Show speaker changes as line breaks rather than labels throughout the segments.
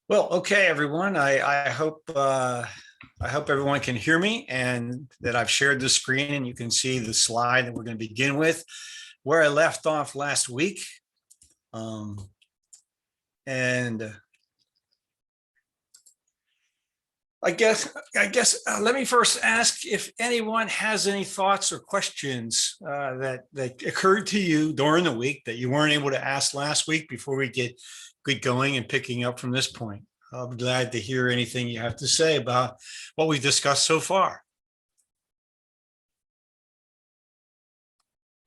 Well, okay, everyone. I hope everyone can hear me and that I've shared the screen and you can see the slide that we're going to begin with, where I left off last week. And I guess let me first ask if anyone has any thoughts or questions that occurred to you during the week that you weren't able to ask last week before we get going and picking up from this point. I'll be glad to hear anything you have to say about what we've discussed so far.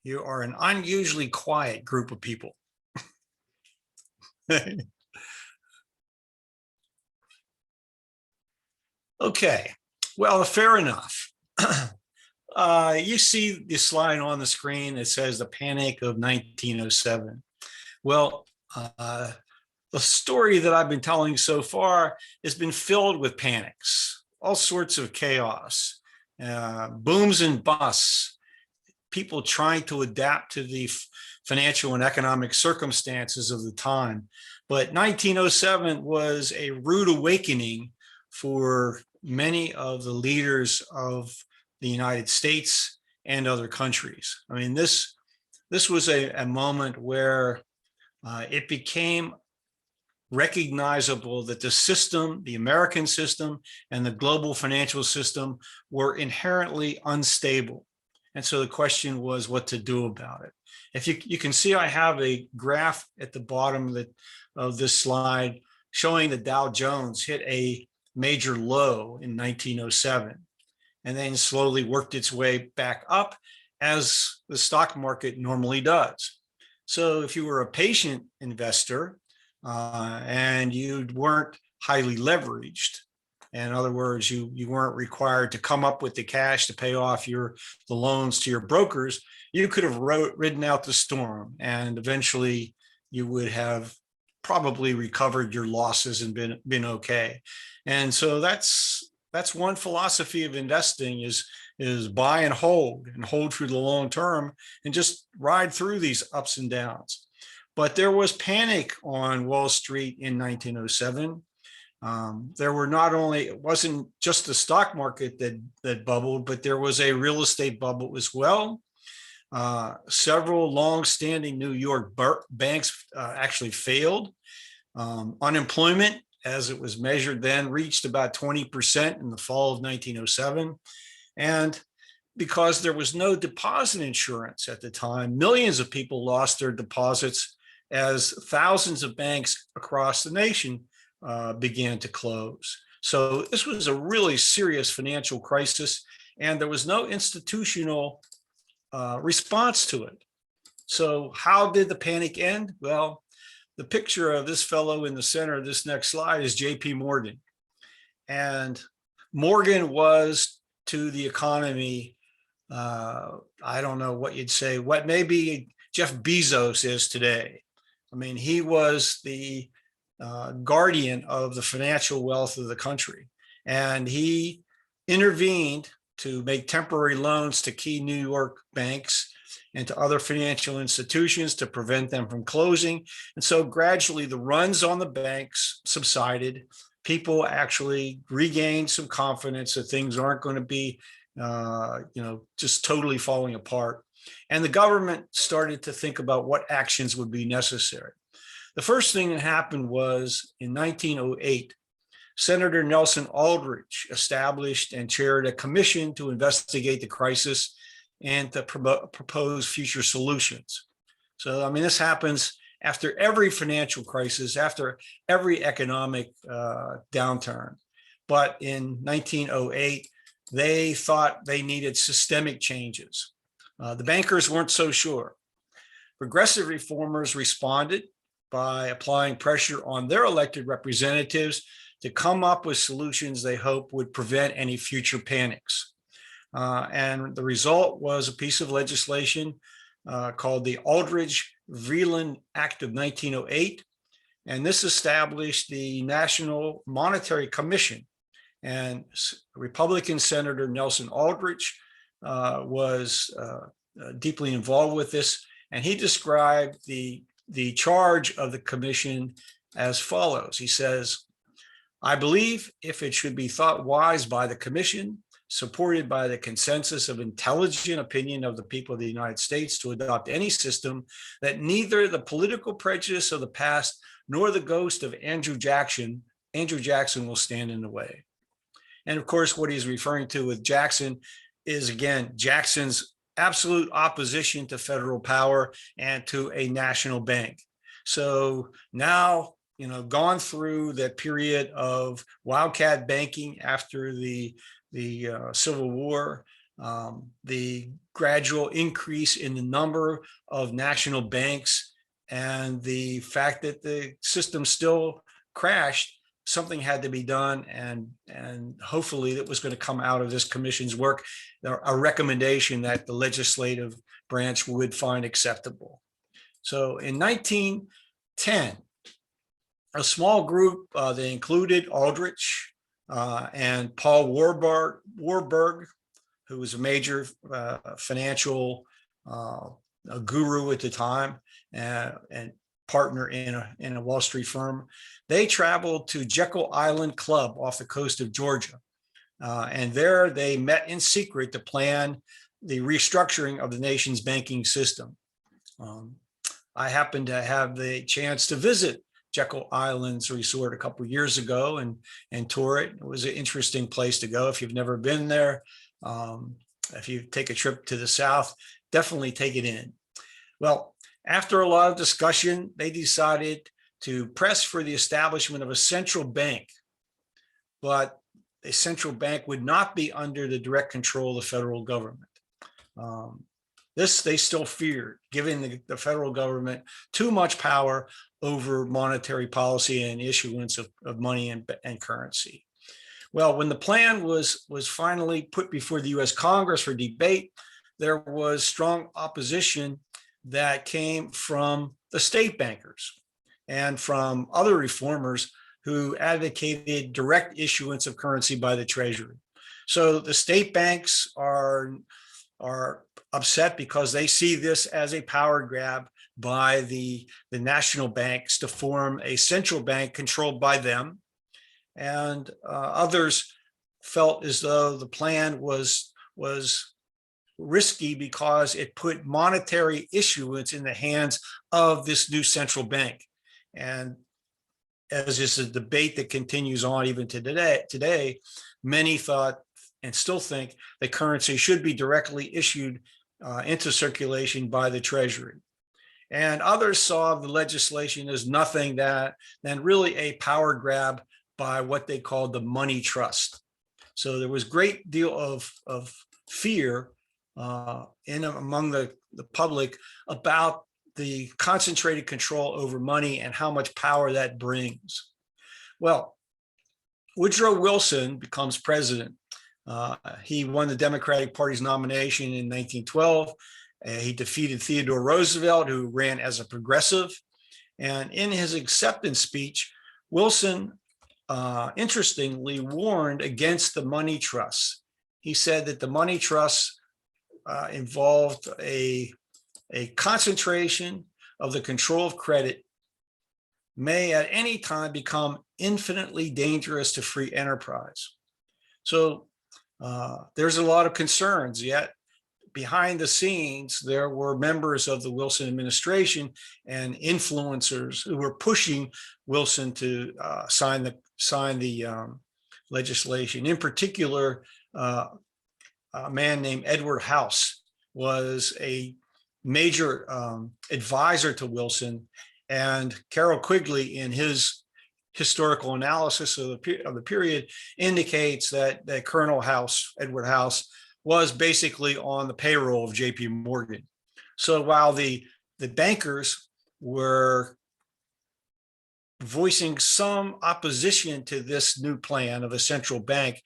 You are an unusually quiet group of people. Okay, well, fair enough. You see the slide on the screen. It says the Panic of 1907. Well, the story that I've been telling so far has been filled with panics, all sorts of chaos, booms and busts, people trying to adapt to the financial and economic circumstances of the time. But 1907 was a rude awakening for many of the leaders of the United States and other countries. I mean, this was a moment where it became recognizable that the system, the American system and the global financial system were inherently unstable. And so the question was what to do about it. If you can see, I have a graph at the bottom of this slide showing the Dow Jones hit a major low in 1907 and then slowly worked its way back up as the stock market normally does. So if you were a patient investor, and you weren't highly leveraged. In other words, you weren't required to come up with the cash to pay off the loans to your brokers. You could have ridden out the storm, and eventually you would have probably recovered your losses and been okay. And so that's one philosophy of investing is buy and hold through the long term and just ride through these ups and downs. But there was panic on Wall Street in 1907. There were it wasn't just the stock market that bubbled, but there was a real estate bubble as well. Several long-standing New York banks actually failed. Unemployment, as it was measured then, reached about 20% in the fall of 1907. And because there was no deposit insurance at the time, millions of people lost their deposits as thousands of banks across the nation began to close. So this was a really serious financial crisis, and there was no institutional response to it. So how did the panic end? Well, the picture of this fellow in the center of this next slide is J.P. Morgan. And Morgan was to the economy, I don't know what you'd say, what maybe Jeff Bezos is today. I mean, he was the guardian of the financial wealth of the country, and he intervened to make temporary loans to key New York banks and to other financial institutions to prevent them from closing. And so gradually the runs on the banks subsided. People actually regained some confidence that things aren't going to be, just totally falling apart. And the government started to think about what actions would be necessary. The first thing that happened was in 1908, Senator Nelson Aldrich established and chaired a commission to investigate the crisis and to propose future solutions. So, I mean, this happens after every financial crisis, after every economic downturn. But in 1908, they thought they needed systemic changes. The bankers weren't so sure. Progressive reformers responded by applying pressure on their elected representatives to come up with solutions they hoped would prevent any future panics. And the result was a piece of legislation called the Aldrich-Vreeland Act of 1908. And this established the National Monetary Commission. And Republican Senator Nelson Aldrich was deeply involved with this. And he described the charge of the commission as follows. He says, I believe if it should be thought wise by the commission, supported by the consensus of intelligent opinion of the people of the United States, to adopt any system, that neither the political prejudice of the past nor the ghost of Andrew Jackson will stand in the way. And of course, what he's referring to with Jackson is, again, Jackson's absolute opposition to federal power and to a national bank. So now, gone through that period of wildcat banking after the Civil War, the gradual increase in the number of national banks, and the fact that the system still crashed, something had to be done, and hopefully that was going to come out of this commission's work, a recommendation that the legislative branch would find acceptable. So in 1910, a small group, they included Aldrich and Paul Warburg, who was a major financial guru at the time, and partner in a Wall Street firm. They traveled to Jekyll Island Club off the coast of Georgia. And there they met in secret to plan the restructuring of the nation's banking system. I happened to have the chance to visit Jekyll Island's resort a couple of years ago and tour it. It was an interesting place to go. If you've never been there, if you take a trip to the South, definitely take it in. Well, after a lot of discussion, they decided to press for the establishment of a central bank, but a central bank would not be under the direct control of the federal government. This they still feared, giving the federal government too much power over monetary policy and issuance of money and currency. Well, when the plan was finally put before the U.S. Congress for debate, there was strong opposition that came from the state bankers and from other reformers who advocated direct issuance of currency by the Treasury. So the state banks are upset because they see this as a power grab by the national banks to form a central bank controlled by them. And others felt as though the plan was risky because it put monetary issuance in the hands of this new central bank. And as is a debate that continues on even to today, many thought and still think that currency should be directly issued into circulation by the Treasury. And others saw the legislation as nothing than really a power grab by what they called the money trust. So there was a great deal of fear among the public about the concentrated control over money and how much power that brings. Well, Woodrow Wilson becomes president. He won the Democratic Party's nomination in 1912. He defeated Theodore Roosevelt, who ran as a progressive. And in his acceptance speech, Wilson, interestingly, warned against the money trusts. He said that the money trusts involved a concentration of the control of credit may at any time become infinitely dangerous to free enterprise. So there's a lot of concerns, yet behind the scenes, there were members of the Wilson administration and influencers who were pushing Wilson to sign the legislation. In particular, a man named Edward House was a major advisor to Wilson, and Carroll Quigley, in his historical analysis of the period, indicates that Colonel House, Edward House, was basically on the payroll of J.P. Morgan. So while the bankers were voicing some opposition to this new plan of a central bank,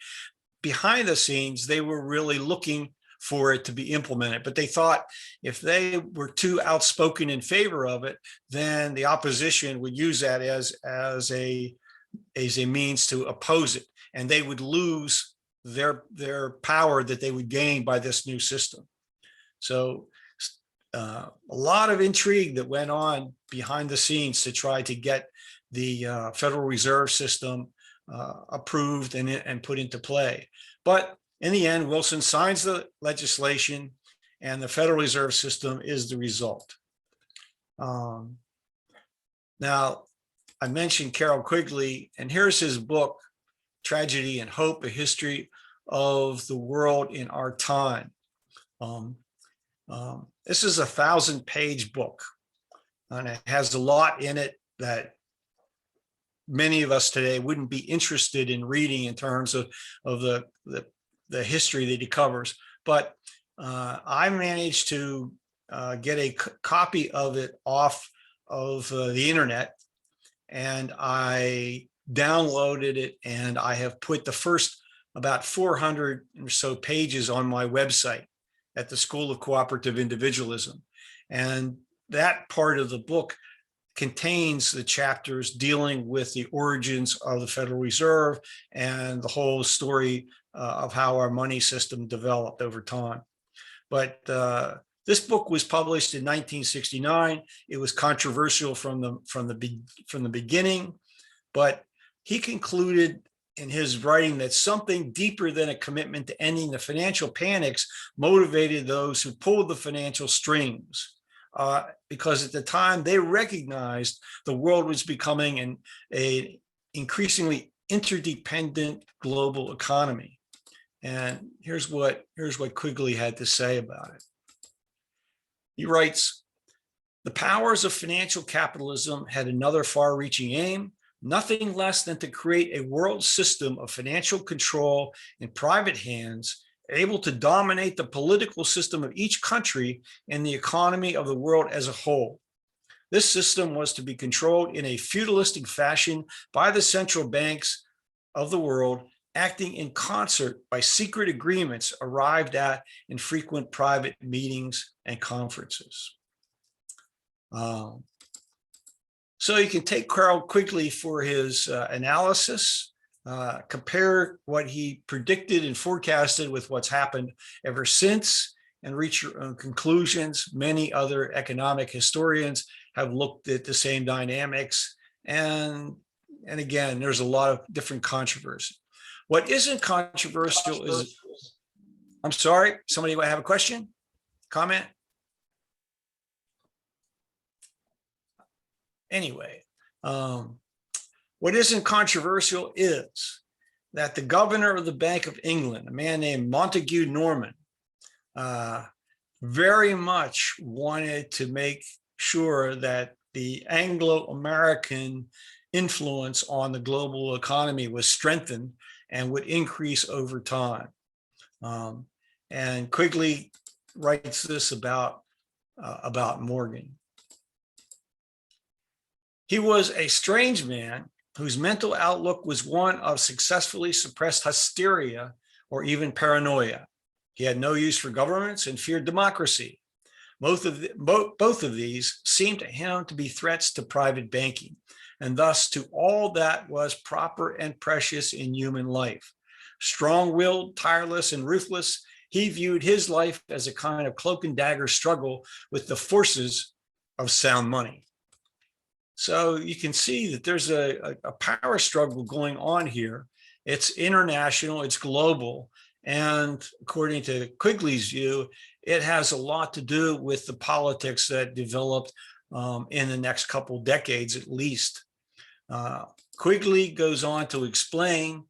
behind the scenes, they were really looking for it to be implemented. But they thought if they were too outspoken in favor of it, then the opposition would use that as a means to oppose it, and they would lose their power that they would gain by this new system. So a lot of intrigue that went on behind the scenes to try to get the Federal Reserve System approved and put into play. But in the end, Wilson signs the legislation, and the Federal Reserve System is the result. Now, I mentioned Carroll Quigley, and here's his book, Tragedy and Hope, A History of the World in Our Time. This is a 1,000-page book, and it has a lot in it that many of us today wouldn't be interested in reading in terms of the history that he covers. But I managed to get a copy of it off of the internet, and I downloaded it, and I have put the first about 400 or so pages on my website at the School of Cooperative Individualism. And that part of the book contains the chapters dealing with the origins of the Federal Reserve and the whole story of how our money system developed over time. But this book was published in 1969. It was controversial from the beginning, but he concluded in his writing that something deeper than a commitment to ending the financial panics motivated those who pulled the financial strings. Because at the time they recognized the world was becoming an increasingly interdependent global economy. And here's what Quigley had to say about it. He writes, "The powers of financial capitalism had another far-reaching aim, nothing less than to create a world system of financial control in private hands, able to dominate the political system of each country and the economy of the world as a whole. This system was to be controlled in a feudalistic fashion by the central banks of the world, acting in concert by secret agreements arrived at in frequent private meetings and conferences." So you can take Carroll Quigley for his analysis. Compare what he predicted and forecasted with what's happened ever since, and reach your own conclusions. Many other economic historians have looked at the same dynamics, and again, there's a lot of different controversy. What isn't controversial is, I'm sorry, somebody have a question, comment? Anyway, what isn't controversial is that the governor of the Bank of England, a man named Montague Norman, very much wanted to make sure that the Anglo-American influence on the global economy was strengthened and would increase over time. And Quigley writes this about Morgan. He was a strange man whose mental outlook was one of successfully suppressed hysteria or even paranoia. He had no use for governments and feared democracy. Both of these seemed to him to be threats to private banking, and thus to all that was proper and precious in human life. Strong-willed, tireless, and ruthless, he viewed his life as a kind of cloak and dagger struggle with the forces of sound money. So you can see that there's a power struggle going on here. It's international, it's global, and according to Quigley's view, it has a lot to do with the politics that developed in the next couple decades at least. Quigley goes on to explain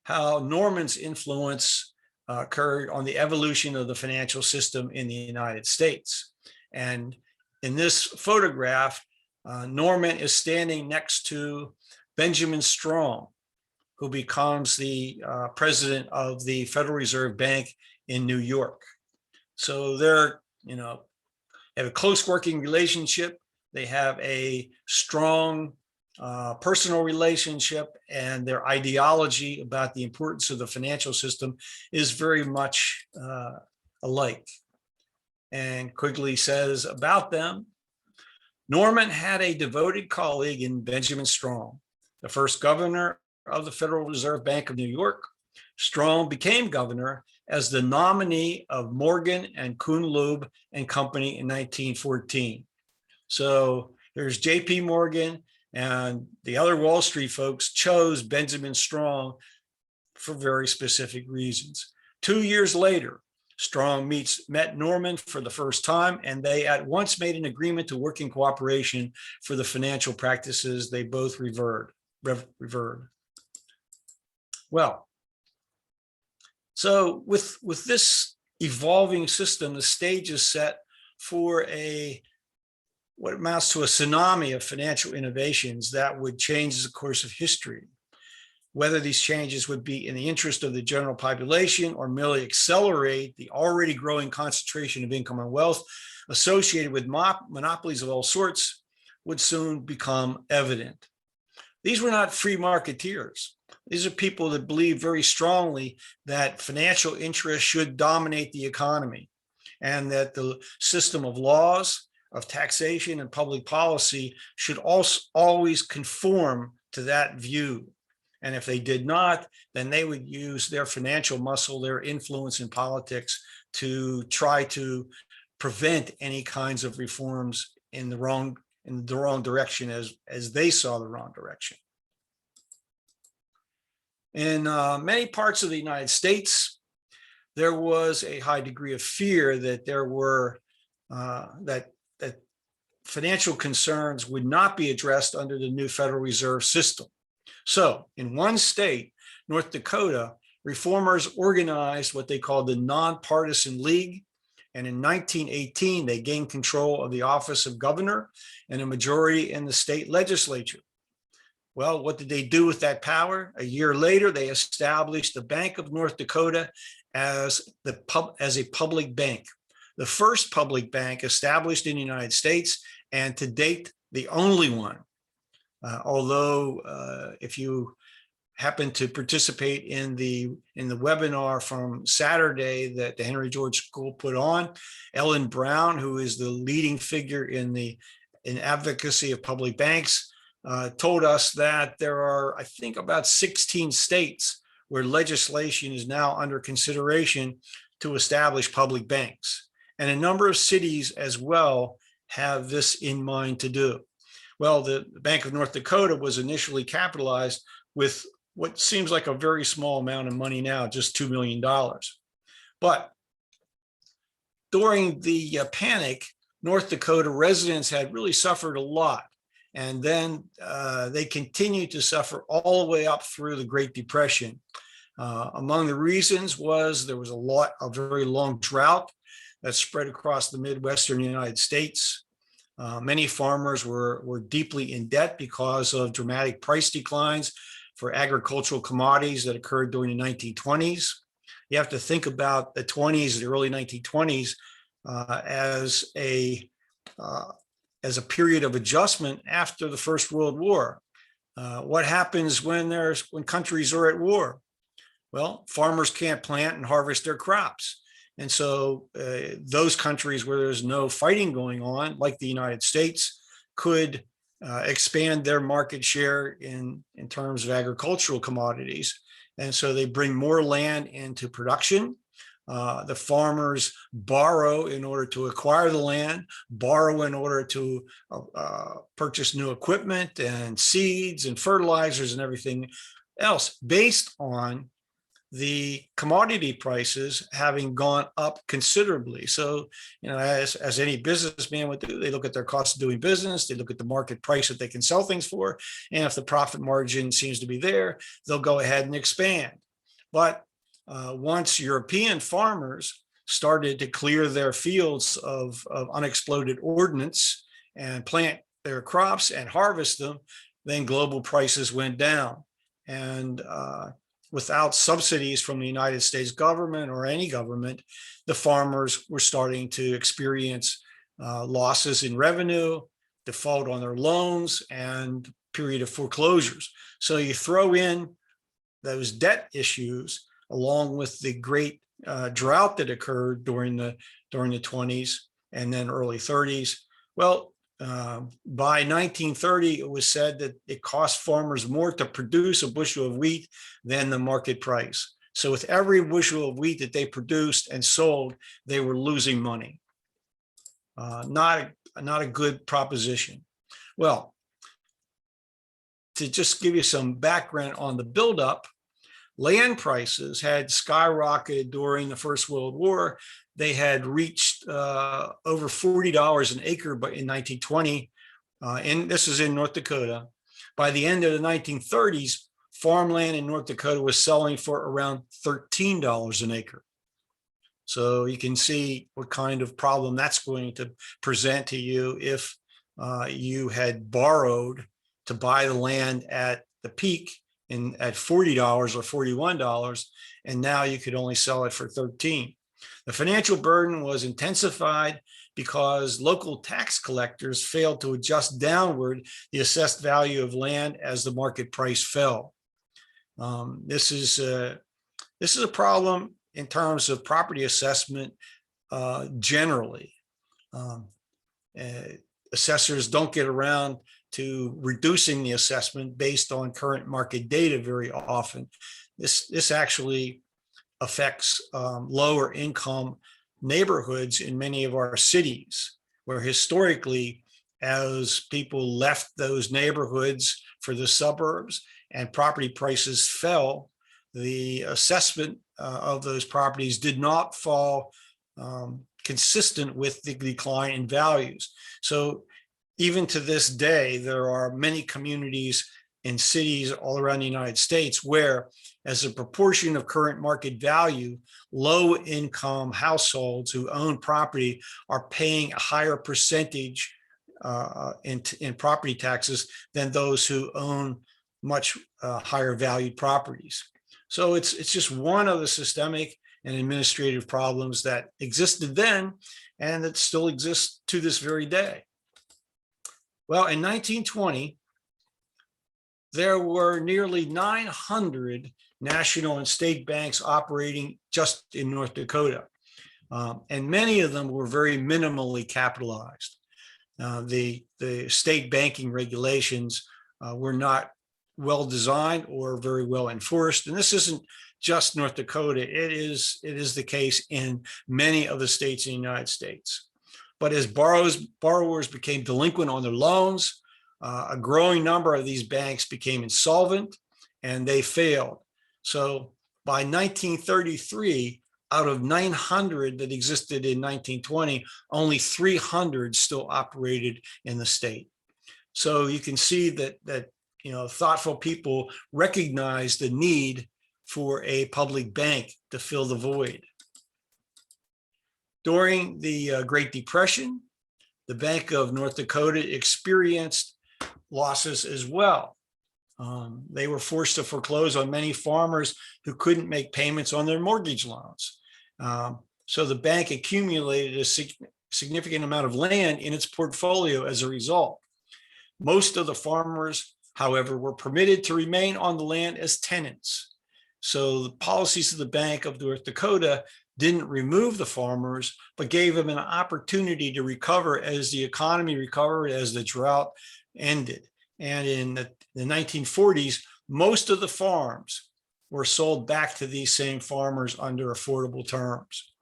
how Norman's influence occurred on the evolution of the financial system in the United States. And in this photograph, Norman is standing next to Benjamin Strong, who becomes the president of the Federal Reserve Bank in New York. So they're, have a close working relationship. They have a strong personal relationship, and their ideology about the importance of the financial system is very much alike. And Quigley says about them, Norman had a devoted colleague in Benjamin Strong, the first governor of the Federal Reserve Bank of New York. Strong became governor as the nominee of Morgan and Kuhn Loeb and Company in 1914. So there's J.P. Morgan And the other Wall Street folks chose Benjamin Strong for very specific reasons. 2 years later, Strong met Norman for the first time, and they at once made an agreement to work in cooperation for the financial practices they both revered. Well, so with this evolving system, the stage is set for what amounts to a tsunami of financial innovations that would change the course of history. Whether these changes would be in the interest of the general population or merely accelerate the already growing concentration of income and wealth associated with monopolies of all sorts would soon become evident. These were not free marketeers. These are people that believe very strongly that financial interests should dominate the economy and that the system of laws, of taxation, and public policy should also always conform to that view. And if they did not, then they would use their financial muscle, their influence in politics to try to prevent any kinds of reforms in the wrong direction as they saw the wrong direction. In many parts of the United States, there was a high degree of fear that that financial concerns would not be addressed under the new Federal Reserve System. So in one state, North Dakota, reformers organized what they called the Nonpartisan League. And in 1918, they gained control of the office of governor and a majority in the state legislature. Well, what did they do with that power? A year later, they established the Bank of North Dakota as a public bank, the first public bank established in the United States, and to date, the only one. Although if you happen to participate in the webinar from Saturday that the Henry George School put on, Ellen Brown, who is the leading figure in advocacy of public banks, told us that there are, I think, about 16 states where legislation is now under consideration to establish public banks. And a number of cities as well have this in mind to do. Well, the Bank of North Dakota was initially capitalized with what seems like a very small amount of money now, just $2 million. But during the panic, North Dakota residents had really suffered a lot. And then they continued to suffer all the way up through the Great Depression. Among the reasons was there was a very long drought that spread across the Midwestern United States. Many farmers were deeply in debt because of dramatic price declines for agricultural commodities that occurred during the 1920s. You have to think about the 20s, the early 1920s, as a period of adjustment after the First World War. What happens when countries are at war? Well, farmers can't plant and harvest their crops. And so those countries where there's no fighting going on, like the United States, could expand their market share in terms of agricultural commodities. And so they bring more land into production. The farmers borrow in order to acquire the land, borrow in order to purchase new equipment and seeds and fertilizers and everything else based on the commodity prices having gone up considerably. So, as any businessman would do, they look at their cost of doing business, they look at the market price that they can sell things for, and if the profit margin seems to be there, they'll go ahead and expand. But once European farmers started to clear their fields of unexploded ordnance and plant their crops and harvest them, then global prices went down. And without subsidies from the United States government or any government, the farmers were starting to experience losses in revenue, default on their loans, and period of foreclosures. So you throw in those debt issues along with the great drought that occurred during the 20s and then early 30s. Well, by 1930, it was said that it cost farmers more to produce a bushel of wheat than the market price. So with every bushel of wheat that they produced and sold, they were losing money. Not a good proposition. Well, to just give you some background on the buildup, land prices had skyrocketed during the First World War. They had reached over $40 an acre in 1920, and this is in North Dakota. By the end of the 1930s, farmland in North Dakota was selling for around $13 an acre. So you can see what kind of problem that's going to present to you if you had borrowed to buy the land at the peak at $40 or $41, and now you could only sell it for $13. The financial burden was intensified because local tax collectors failed to adjust downward the assessed value of land as the market price fell. This is a problem in terms of property assessment generally. Assessors don't get around to reducing the assessment based on current market data very often. This actually affects lower income neighborhoods in many of our cities, where historically, as people left those neighborhoods for the suburbs and property prices fell, the assessment of those properties did not fall consistent with the decline in values. So even to this day, there are many communities in cities all around the United States where, as a proportion of current market value, low-income households who own property are paying a higher percentage in property taxes than those who own much higher valued properties. So it's just one of the systemic and administrative problems that existed then and that still exists to this very day. Well, in 1920, there were nearly 900 national and state banks operating just in North Dakota, and many of them were very minimally capitalized. The state banking regulations were not well designed or very well enforced, and this isn't just North Dakota. It is the case in many of the states in the United States. But as borrowers became delinquent on their loans, a growing number of these banks became insolvent and they failed. So by 1933, out of 900 that existed in 1920, only 300 still operated in the state. So you can see that thoughtful people recognize the need for a public bank to fill the void. During the Great Depression, the Bank of North Dakota experienced losses as well. They were forced to foreclose on many farmers who couldn't make payments on their mortgage loans. So the bank accumulated a significant amount of land in its portfolio as a result. Most of the farmers, however, were permitted to remain on the land as tenants. So the policies of the Bank of North Dakota didn't remove the farmers, but gave them an opportunity to recover as the economy recovered, as the drought ended. And in the 1940s, most of the farms were sold back to these same farmers under affordable terms.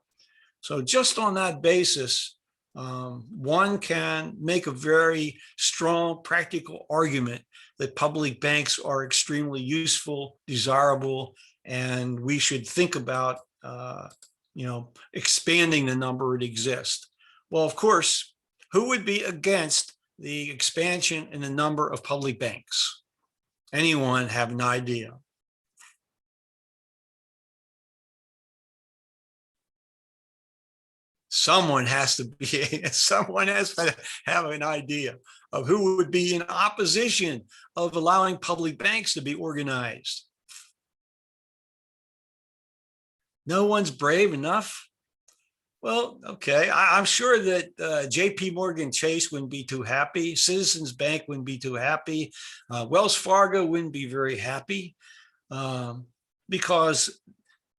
So just on that basis, one can make a very strong practical argument that public banks are extremely useful, desirable, and we should think about expanding the number that exists. Well, of course, who would be against the expansion in the number of public banks? Anyone have an idea? Someone has to have an idea of who would be in opposition of allowing public banks to be organized. No one's brave enough? Well, okay, I'm sure that JP Morgan Chase wouldn't be too happy. Citizens Bank wouldn't be too happy. Wells Fargo wouldn't be very happy because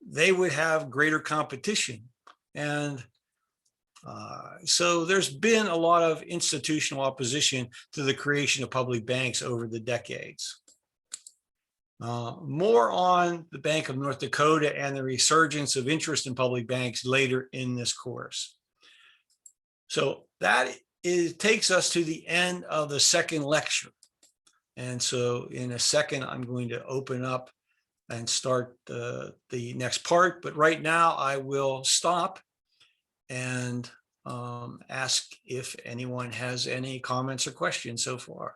they would have greater competition. And so there's been a lot of institutional opposition to the creation of public banks over the decades. More on the Bank of North Dakota and the resurgence of interest in public banks later in this course. So that takes us to the end of the second lecture. And so in a second, I'm going to open up and start the next part. But right now I will stop and ask if anyone has any comments or questions so far.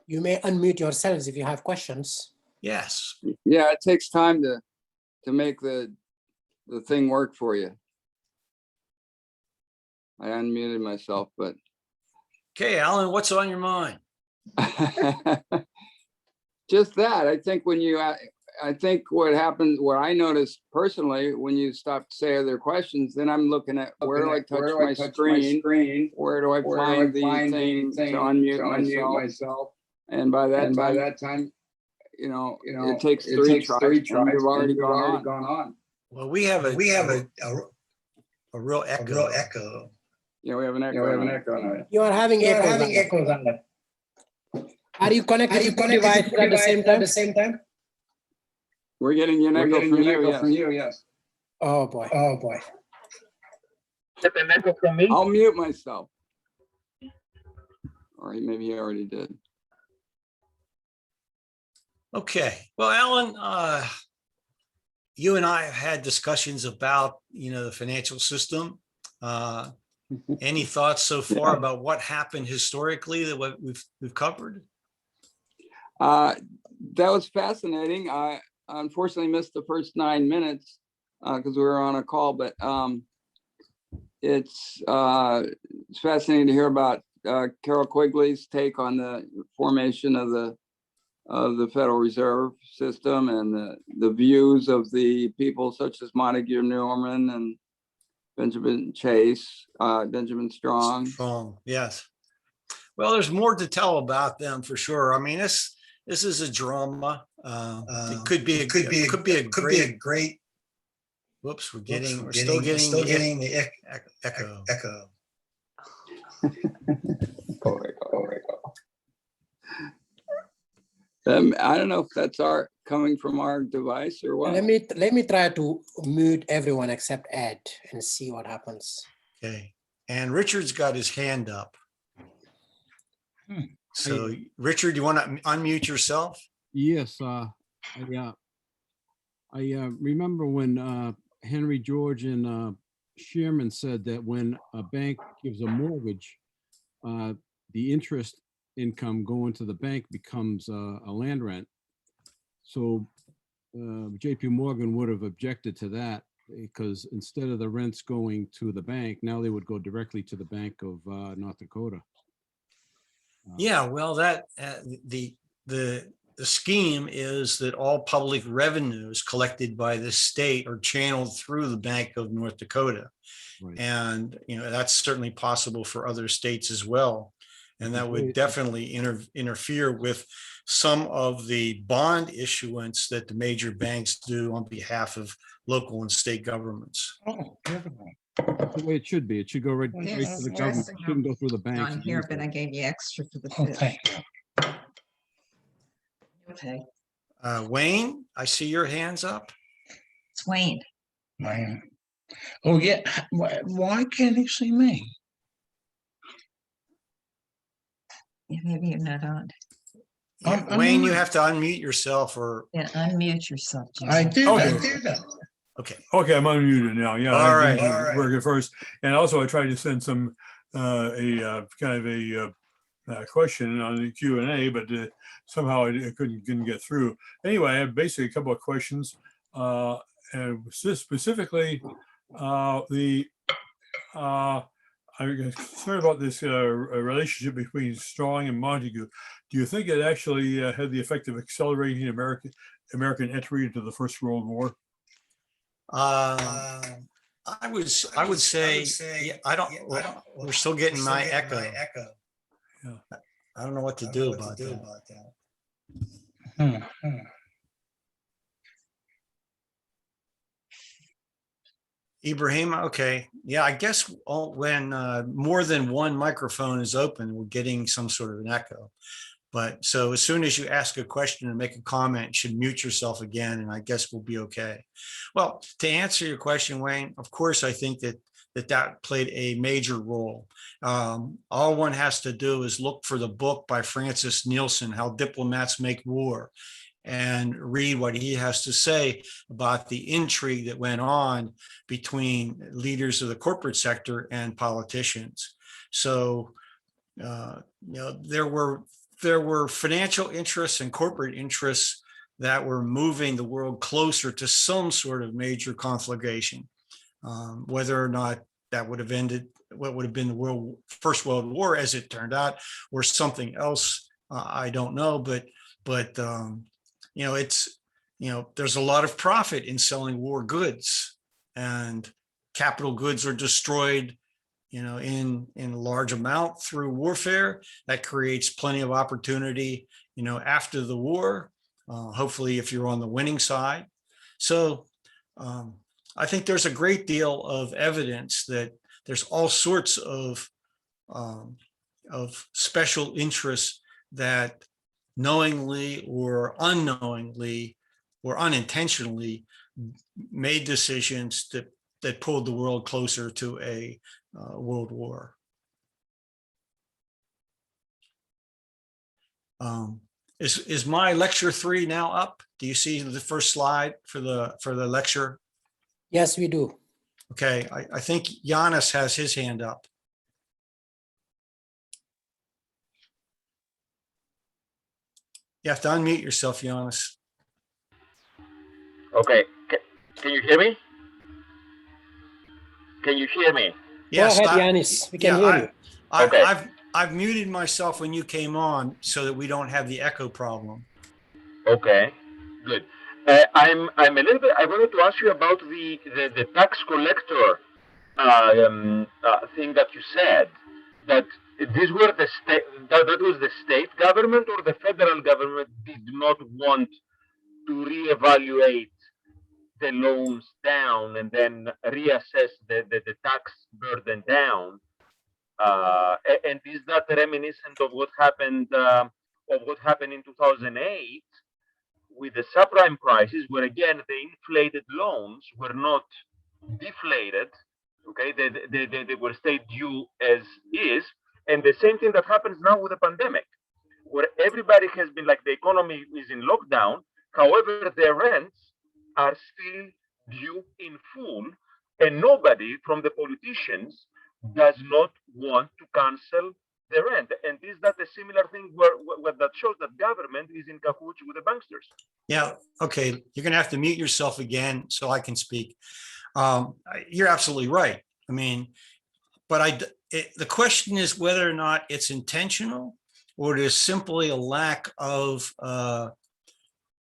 You may unmute yourselves if you have questions.
Yes.
Yeah, it takes time to make the thing work for you. I unmuted myself, but
Okay, Alan, what's on your mind?
just that. I think when you, I think what happened, what I noticed personally, when you stop to say other questions, then I'm looking at where do I touch my screen? Where do I find the thing to unmute myself? And by that time, you know, it takes three tries. And you've already gone on.
Well, we have a real echo.
Yeah, we have an echo.
You are having echoes on that. Are you connected to two devices at the same time?
We're getting an echo from you, yes.
Oh boy.
I'll mute myself. Or maybe he already did.
Okay. Well, Alan, you and I have had discussions about, the financial system. Any thoughts so far about what happened historically that what we've covered?
That was fascinating. I unfortunately missed the first 9 minutes because we were on a call, but it's fascinating to hear about Carol Quigley's take on the formation of the Federal Reserve System and the views of the people such as Montague Norman and Benjamin Chase, Benjamin Strong.
Yes. Well, there's more to tell about them for sure. I mean, this is a drama. It could be a great. Whoops, we're still getting the echo.
I don't know if that's coming from our device or what.
Let me try to mute everyone except Ed and see what happens.
Okay, and Richard's got his hand up. So, Richard, you want to unmute yourself?
Yes. I remember when Henry George and Sherman said that when a bank gives a mortgage, the interest income going to the bank becomes a land rent. So JP Morgan would have objected to that because instead of the rents going to the bank, now they would go directly to the Bank of North Dakota.
Yeah, well, that the scheme is that all public revenues collected by the state are channeled through the Bank of North Dakota.
Right.
And, that's certainly possible for other states as well. And that would definitely interfere with some of the bond issuance that the major banks do on behalf of local and state governments.
Oh, that's the way it should be. It should go right to the government. It shouldn't go through the bank.
On here, but I gave you extra for the fish. Okay.
Wayne, I see your hands up.
It's Wayne.
Wayne. Oh yeah. Why can't he see me?
Yeah, maybe you're not on.
I'm
Wayne, you
on.
have to unmute yourself or.
Yeah, unmute yourself.
I
Jason.
did.
Okay.
I did that.
Okay.
Okay, I'm unmuted now. Yeah.
All
I
right.
didn't work at first, and also I tried to send some kind of a question on the Q&A, but somehow I couldn't get through. Anyway, I have basically a couple of questions, and specifically I'm concerned about this relationship between Strong and Montague. Do you think it actually had the effect of accelerating American entry into the First World War?
I would say we're still getting my echo.
Yeah.
I don't know what to do about that. Ibrahim, okay. Yeah, I guess when more than one microphone is open, we're getting some sort of an echo. But so as soon as you ask a question and make a comment, you should mute yourself again, and I guess we'll be okay. Well, to answer your question, Wayne, of course, I think that played a major role. All one has to do is look for the book by Francis Nielsen, How Diplomats Make War, and read what he has to say about the intrigue that went on between leaders of the corporate sector and politicians. So, there were financial interests and corporate interests that were moving the world closer to some sort of major conflagration. Whether or not that would have ended what would have been the First World War, as it turned out, or something else, I don't know. But there's a lot of profit in selling war goods, and capital goods are destroyed, in a large amount through warfare. That creates plenty of opportunity, after the war, hopefully if you're on the winning side. So I think there's a great deal of evidence that there's all sorts of special interests that knowingly or unknowingly or unintentionally made decisions that pulled the world closer to a world war. Is my lecture 3 now up? Do you see the first slide for the lecture?
Yes, we do.
Okay, I think Giannis has his hand up. You have to unmute yourself, Giannis.
Okay, can you hear me? Can you hear me?
Yes,
Go ahead, Yanis. We can hear you.
Okay.
I've muted myself when you came on so that we don't have the echo problem.
Okay, good. I'm a little bit. I wanted to ask you about the tax collector thing that you said, that these were the state that was the state government, or the federal government did not want to reevaluate the loans down and then reassess the tax burden down. And is that reminiscent of what happened in 2008 with the subprime crisis, where again the inflated loans were not deflated? Okay, they were stayed due as is, and the same thing that happens now with the pandemic, where everybody has been like, the economy is in lockdown, however their rents are still due in full, and nobody from the politicians does not want to cancel the rent. And is that a similar thing where that shows that government is in cahoots with the banksters?
Yeah, okay, you're gonna have to mute yourself again so I can speak. You're absolutely right. I mean, but the question is whether or not it's intentional, or it is simply a lack of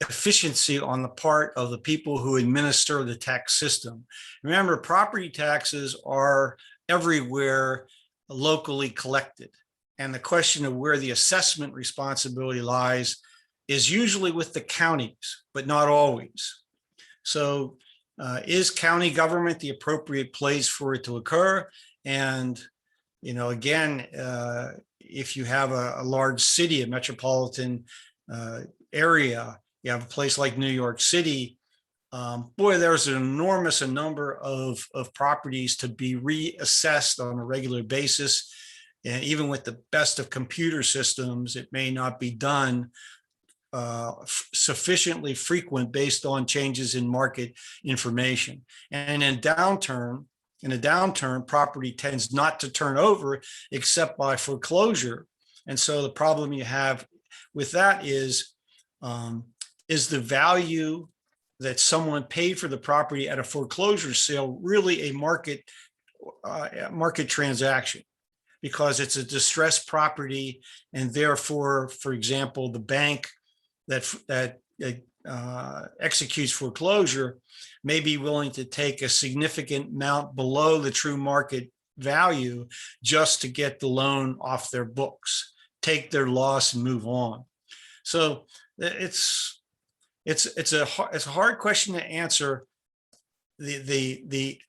efficiency on the part of the people who administer the tax system. Remember, property taxes are everywhere locally collected. And the question of where the assessment responsibility lies is usually with the counties, but not always. So is county government the appropriate place for it to occur? And, again, if you have a large city, a metropolitan area, you have a place like New York City, boy, there's an enormous number of properties to be reassessed on a regular basis. And even with the best of computer systems, it may not be done sufficiently frequent based on changes in market information. And in a downturn, property tends not to turn over except by foreclosure. And so the problem you have with that is the value that someone paid for the property at a foreclosure sale really a market transaction, because it's a distressed property, and therefore, for example, the bank that executes foreclosure may be willing to take a significant amount below the true market value just to get the loan off their books, take their loss and move on. So it's a hard question to answer. The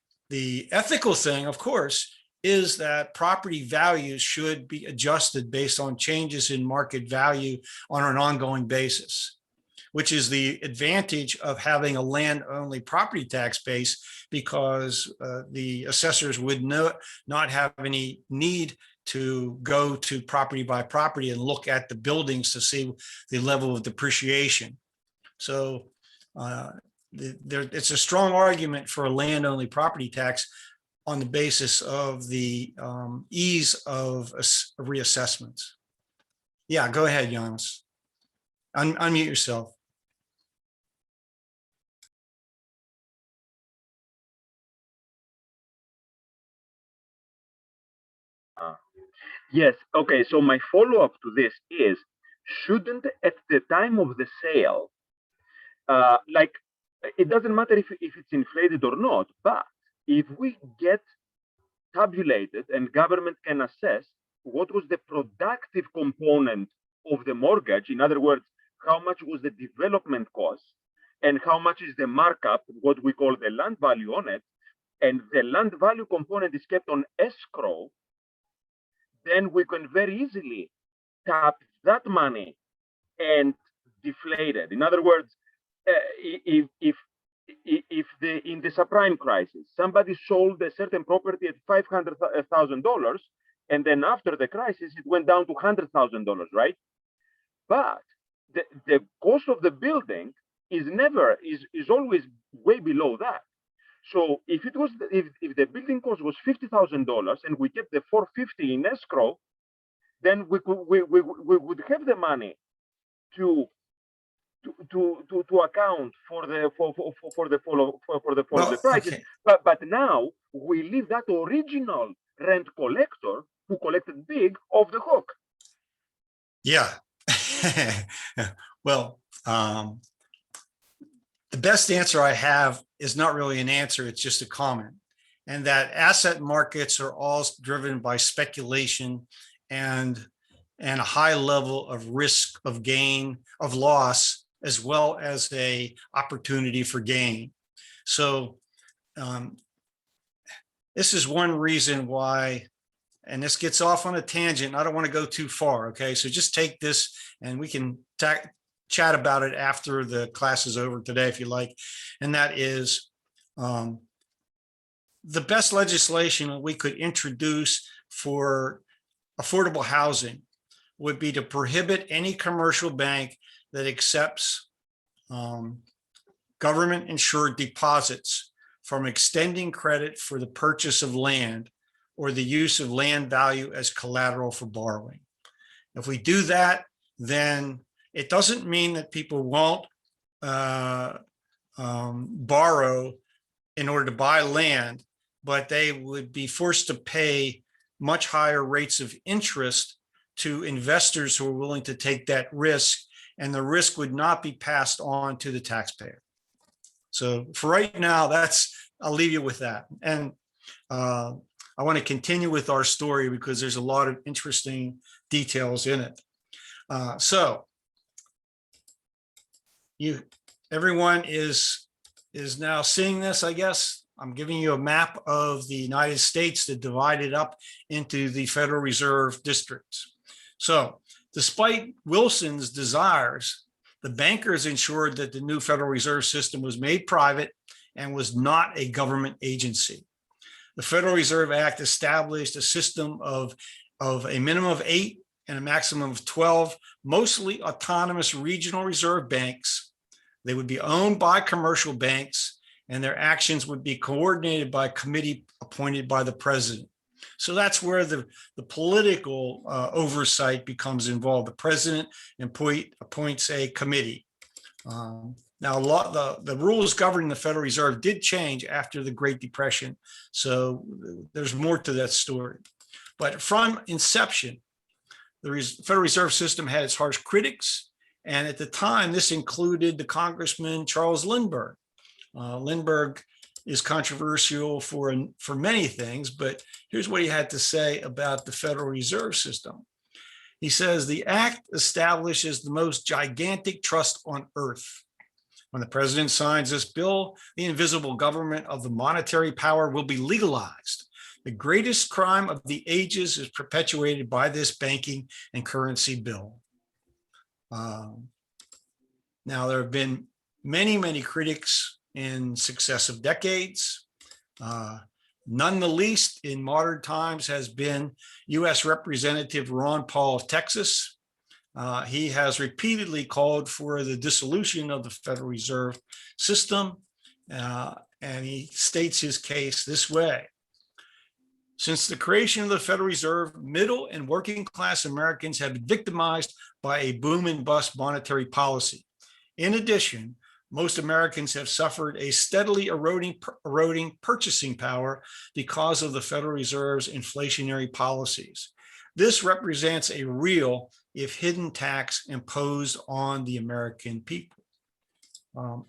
ethical thing, of course, is that property values should be adjusted based on changes in market value on an ongoing basis, which is the advantage of having a land-only property tax base, because the assessors would not have any need to go to property by property and look at the buildings to see the level of depreciation. So it's a strong argument for a land-only property tax on the basis of the ease of reassessments. Yeah, go ahead, Giannis. Unmute yourself.
Yes. Okay. So my follow-up to this is, shouldn't at the time of the sale, like, it doesn't matter if it's inflated or not, but if we get tabulated and government can assess what was the productive component of the mortgage, in other words, how much was the development cost and how much is the markup, what we call the land value on it, and the land value component is kept on escrow, then we can very easily tap that money and deflate it. In other words, if in the subprime crisis, somebody sold a certain property at $500,000, and then after the crisis, it went down to $100,000, right? But the cost of the building is always way below that. So if the building cost was $50,000 and we kept the $450 in escrow, then we would have the money to account for the fall of the prices.
Okay.
But now we leave that original rent collector who collected big off the hook.
Yeah. Well, the best answer I have is not really an answer, it's just a comment. And that asset markets are all driven by speculation and a high level of risk of gain, of loss, as well as a opportunity for gain. So this is one reason why, and this gets off on a tangent, I don't want to go too far, okay? So just take this and we can chat about it after the class is over today, if you like. And that is the best legislation we could introduce for affordable housing would be to prohibit any commercial bank that accepts government insured deposits from extending credit for the purchase of land or the use of land value as collateral for borrowing. If we do that, then it doesn't mean that people won't borrow in order to buy land, but they would be forced to pay much higher rates of interest to investors who are willing to take that risk, and the risk would not be passed on to the taxpayer. So for right now, I'll leave you with that. And I want to continue with our story because there's a lot of interesting details in it. So everyone is now seeing this, I guess. I'm giving you a map of the United States that divided up into the Federal Reserve districts. So despite Wilson's desires, the bankers ensured that the new Federal Reserve System was made private and was not a government agency. The Federal Reserve Act established a system of a minimum of 8 and a maximum of 12, mostly autonomous regional reserve banks. They would be owned by commercial banks, and their actions would be coordinated by a committee appointed by the president. So that's where the political oversight becomes involved. The president appoints a committee. Now, the rules governing the Federal Reserve did change after the Great Depression. So there's more to that story. But from inception, the Federal Reserve System had its harsh critics. And at the time, this included the Congressman Charles Lindbergh. Lindbergh is controversial for many things, but here's what he had to say about the Federal Reserve System. He says, the act establishes the most gigantic trust on earth. When the president signs this bill, the invisible government of the monetary power will be legalized. The greatest crime of the ages is perpetuated by this banking and currency bill. Now, there have been many, many critics in successive decades. None the least in modern times has been U.S. Representative Ron Paul of Texas. He has repeatedly called for the dissolution of the Federal Reserve System, and he states his case this way. Since the creation of the Federal Reserve, middle and working class Americans have been victimized by a boom and bust monetary policy. In addition, most Americans have suffered a steadily eroding purchasing power because of the Federal Reserve's inflationary policies. This represents a real, if hidden, tax imposed on the American people.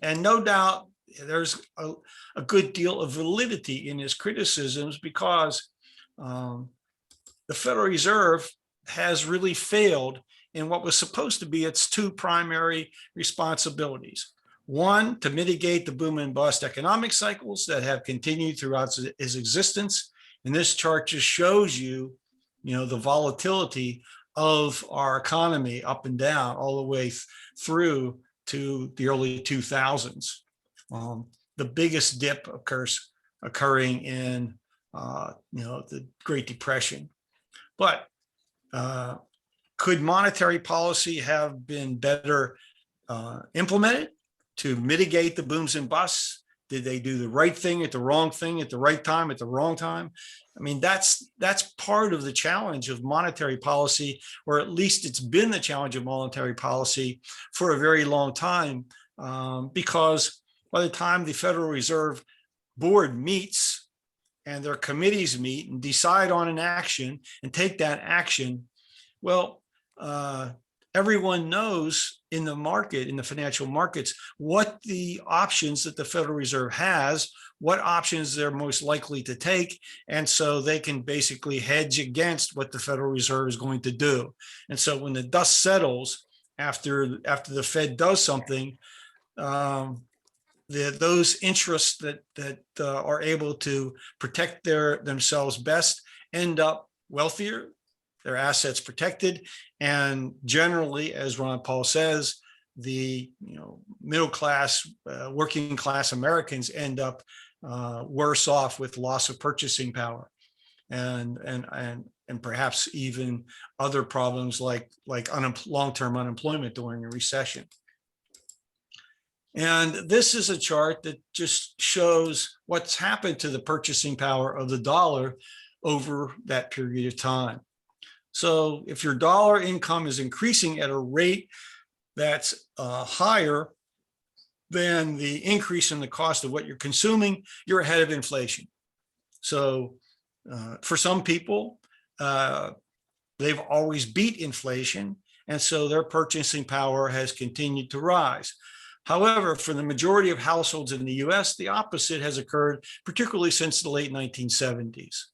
And no doubt there's a good deal of validity in his criticisms because the Federal Reserve has really failed in what was supposed to be its two primary responsibilities. One, to mitigate the boom and bust economic cycles that have continued throughout its existence. And this chart just shows you, the volatility of our economy up and down all the way through to the early 2000s. The biggest dip occurring in, the Great Depression. But could monetary policy have been better implemented to mitigate the booms and busts? Did they do the right thing at the wrong thing at the right time at the wrong time? I mean, that's part of the challenge of monetary policy, or at least it's been the challenge of monetary policy for a very long time, because by the time the Federal Reserve Board meets and their committees meet and decide on an action and take that action, well, everyone knows in the market, in the financial markets, what the options that the Federal Reserve has, what options they're most likely to take. And so they can basically hedge against what the Federal Reserve is going to do. And so when the dust settles after the Fed does something, those interests that are able to protect themselves best end up wealthier, their assets protected, and generally, as Ron Paul says, the middle class, working class Americans end up worse off with loss of purchasing power, and perhaps even other problems like long-term unemployment during a recession. And this is a chart that just shows what's happened to the purchasing power of the dollar over that period of time. So if your dollar income is increasing at a rate that's higher than the increase in the cost of what you're consuming, you're ahead of inflation. So for some people, they've always beat inflation, and so their purchasing power has continued to rise. However, for the majority of households in the US, the opposite has occurred, particularly since the late 1970s.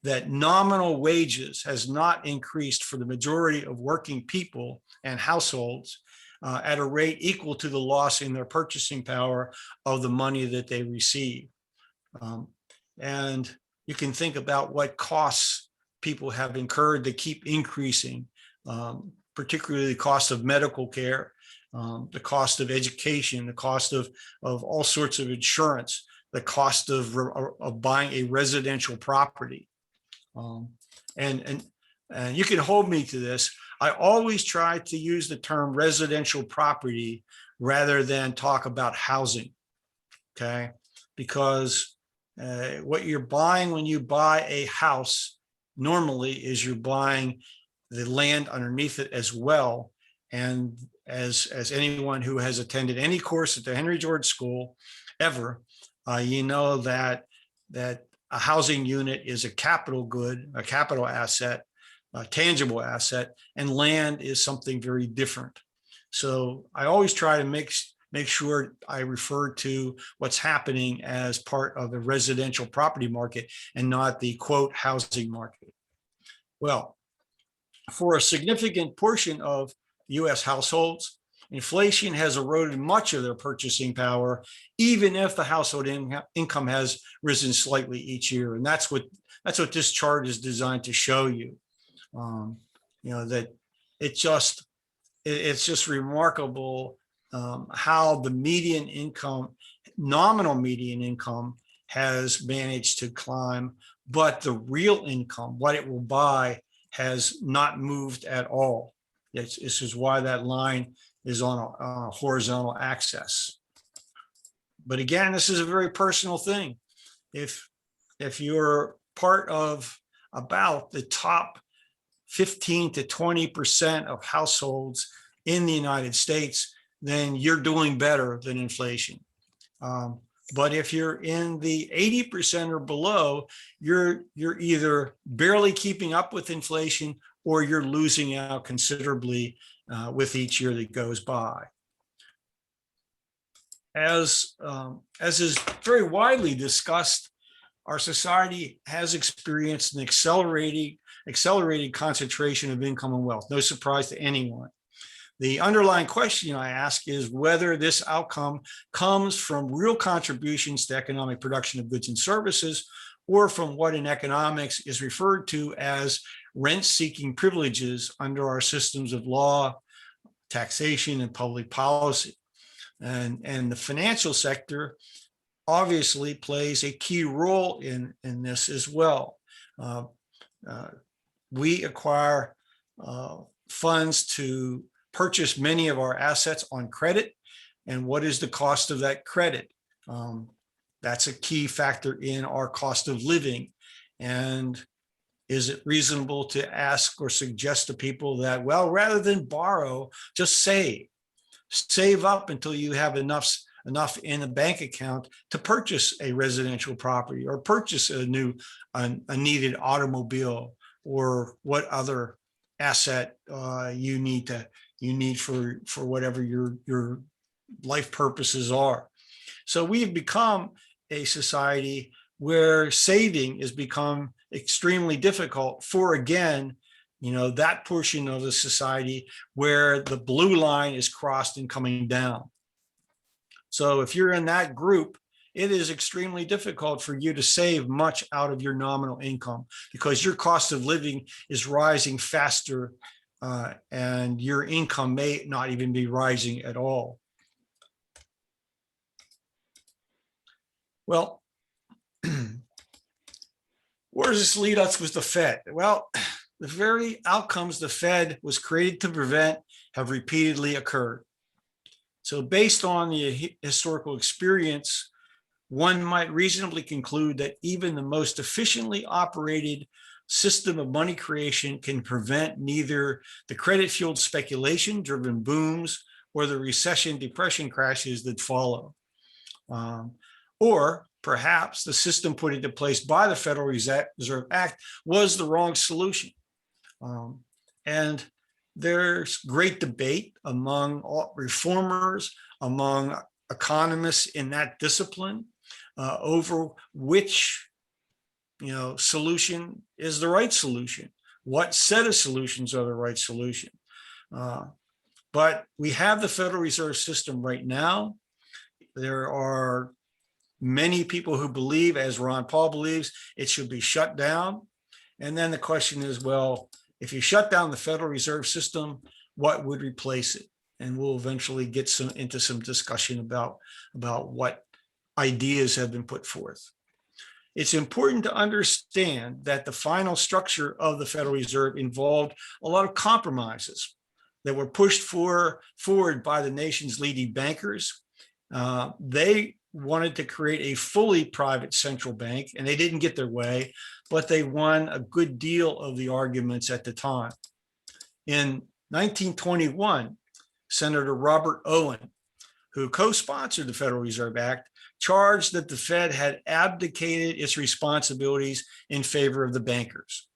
That nominal wages has not increased for the majority of working people and households at a rate equal to the loss in their purchasing power of the money that they receive. And you can think about what costs people have incurred to keep increasing, particularly the cost of medical care, the cost of education, the cost of all sorts of insurance, the cost of buying a residential property. And you can hold me to this. I always try to use the term residential property rather than talk about housing, okay? Because what you're buying when you buy a house normally is you're buying the land underneath it as well. And as anyone who has attended any course at the Henry George School ever, you know that a housing unit is a capital good, a capital asset, a tangible asset, and land is something very different. So I always try to make sure I refer to what's happening as part of the residential property market and not the quote housing market. Well, for a significant portion of US households, inflation has eroded much of their purchasing power, even if the household income has risen slightly each year. And that's what this chart is designed to show you. That it's just remarkable how the median income, nominal median income, has managed to climb, but the real income, what it will buy, has not moved at all. This is why that line is on a horizontal axis. But again, this is a very personal thing. If you're part of about the top 15 to 20% of households in the United States, then you're doing better than inflation. But if you're in the 80% or below, you're either barely keeping up with inflation or you're losing out considerably with each year that goes by. As is very widely discussed, our society has experienced an accelerated concentration of income and wealth. No surprise to anyone. The underlying question I ask is whether this outcome comes from real contributions to economic production of goods and services, or from what in economics is referred to as rent-seeking privileges under our systems of law, taxation, and public policy. And the financial sector obviously plays a key role in this as well. We acquire funds to purchase many of our assets on credit. And what is the cost of that credit? That's a key factor in our cost of living. And is it reasonable to ask or suggest to people that, well, rather than borrow, just save up until you have enough in a bank account to purchase a residential property or purchase a needed automobile, or what other asset you need for whatever your life purposes are. So we've become a society where saving has become extremely difficult for, again, that portion of the society where the blue line is crossed and coming down. So if you're in that group, it is extremely difficult for you to save much out of your nominal income because your cost of living is rising faster and your income may not even be rising at all. Well, where does this lead us with the Fed? Well, the very outcomes the Fed was created to prevent have repeatedly occurred. So based on the historical experience, one might reasonably conclude that even the most efficiently operated system of money creation can prevent neither the credit-fueled speculation-driven booms or the recession-depression crashes that follow. Or perhaps the system put into place by the Federal Reserve Act was the wrong solution. And there's great debate among reformers, among economists in that discipline over which solution is the right solution. What set of solutions are the right solution? But we have the Federal Reserve System right now. There are many people who believe, as Ron Paul believes, it should be shut down. And then the question is, well, if you shut down the Federal Reserve System, what would replace it? And we'll eventually get into some discussion about what ideas have been put forth. It's important to understand that the final structure of the Federal Reserve involved a lot of compromises that were pushed forward by the nation's leading bankers. They wanted to create a fully private central bank, and they didn't get their way, but they won a good deal of the arguments at the time. In 1921, Senator Robert Owen, who co-sponsored the Federal Reserve Act, charged that the Fed had abdicated its responsibilities in favor of the bankers.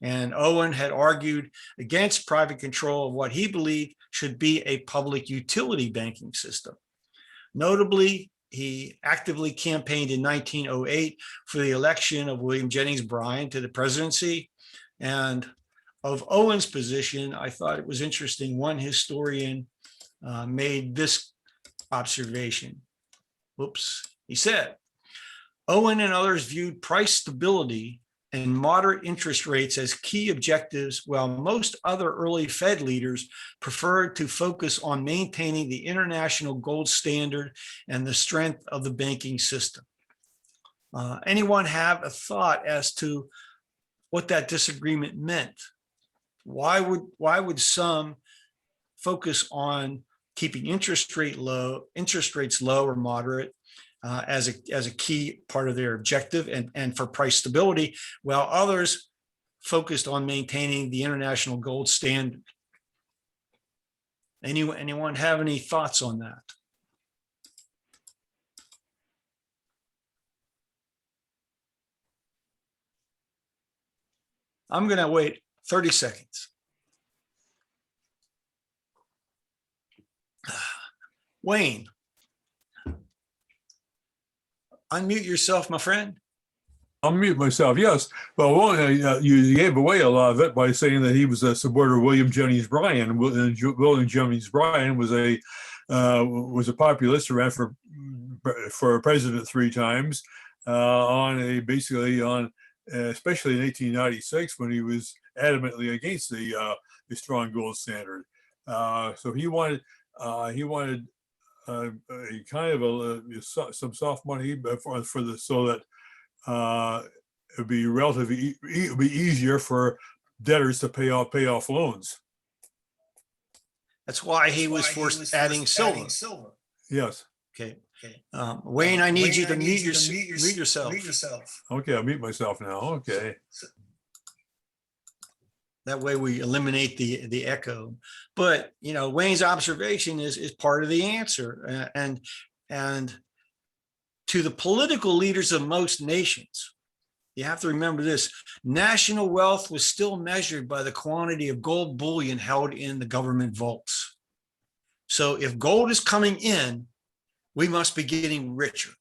And Owen had argued against private control of what he believed should be a public utility banking system. Notably, he actively campaigned in 1908 for the election of William Jennings Bryan to the presidency. And of Owen's position, I thought it was interesting. One historian made this observation. Whoops. He said, Owen and others viewed price stability and moderate interest rates as key objectives, while most other early Fed leaders preferred to focus on maintaining the international gold standard and the strength of the banking system. Anyone have a thought as to what that disagreement meant? Why would some focus on keeping interest rates low or moderate as a key part of their objective and for price stability, while others focused on maintaining the international gold standard? Anyone have any thoughts on that? I'm going to wait 30 seconds. Wayne, unmute yourself, my friend.
I'll mute myself. Yes. Well, you gave away a lot of it by saying that he was a supporter of William Jennings Bryan. William Jennings Bryan was a populist who ran for president 3 times especially in 1896 when he was adamantly against the strong gold standard. So he wanted a kind of some soft money so that it'd be easier for debtors to pay off loans.
That's why he was forced adding silver.
Yes.
Okay. Wayne, I need you to mute yourself.
Okay, I'll mute myself now. Okay.
That way we eliminate the echo. But Wayne's observation is part of the answer. And to the political leaders of most nations, you have to remember this: national wealth was still measured by the quantity of gold bullion held in the government vaults. So if gold is coming in, we must be getting richer.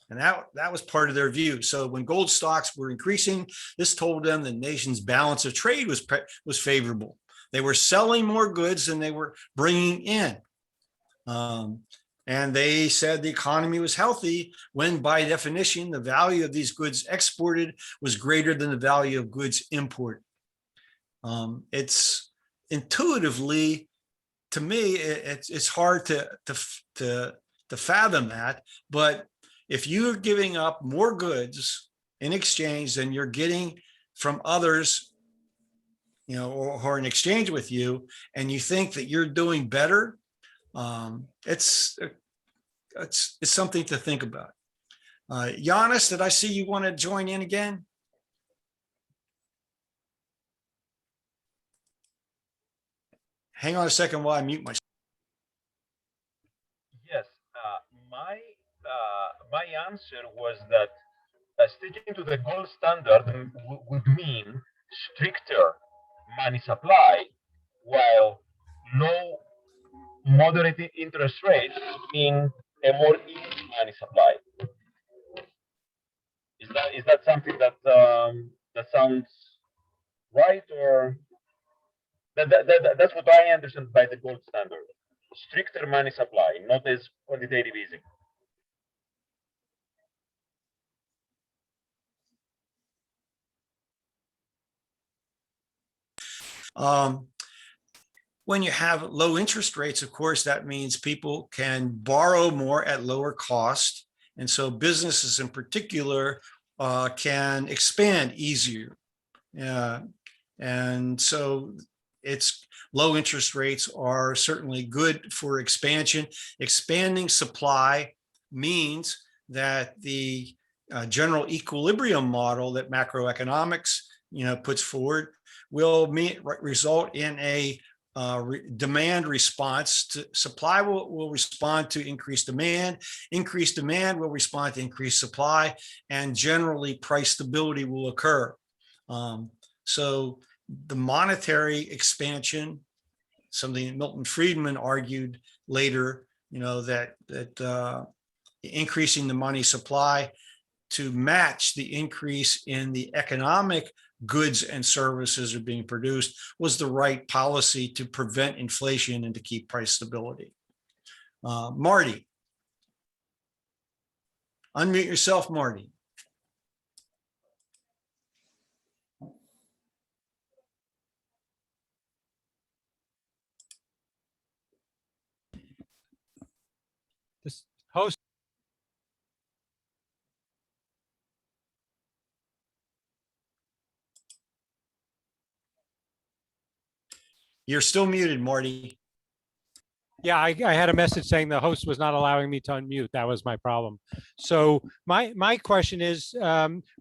And that was part of their view. So when gold stocks were increasing, this told them the nation's balance of trade was favorable. They were selling more goods than they were bringing in. And they said the economy was healthy when, by definition, the value of these goods exported was greater than the value of goods imported. It's intuitively, to me, it's hard to fathom that. But if you're giving up more goods in exchange than you're getting from others, or in exchange with you, and you think that you're doing better, it's something to think about. Giannis, did I see you want to join in again? Hang on a second while I mute myself.
Yes, my answer was that sticking to the gold standard would mean stricter money supply, while low moderate interest rates would mean a more easy money supply. Is that something that that sounds right, or that's what I understand by the gold standard? Stricter money supply, not as quantitative easing.
When you have low interest rates, of course, that means people can borrow more at lower cost. And so businesses in particular can expand easier. And so low interest rates are certainly good for expansion. Expanding supply means that the general equilibrium model that macroeconomics puts forward will result in a demand response. To supply will respond to increased demand. Increased demand will respond to increased supply, and generally price stability will occur. So the monetary expansion, something Milton Friedman argued later, that increasing the money supply to match the increase in the economic goods and services are being produced was the right policy to prevent inflation and to keep price stability. Marty. Unmute yourself, Marty.
This host.
You're still muted, Marty.
Yeah, I had a message saying the host was not allowing me to unmute. That was my problem. So my question is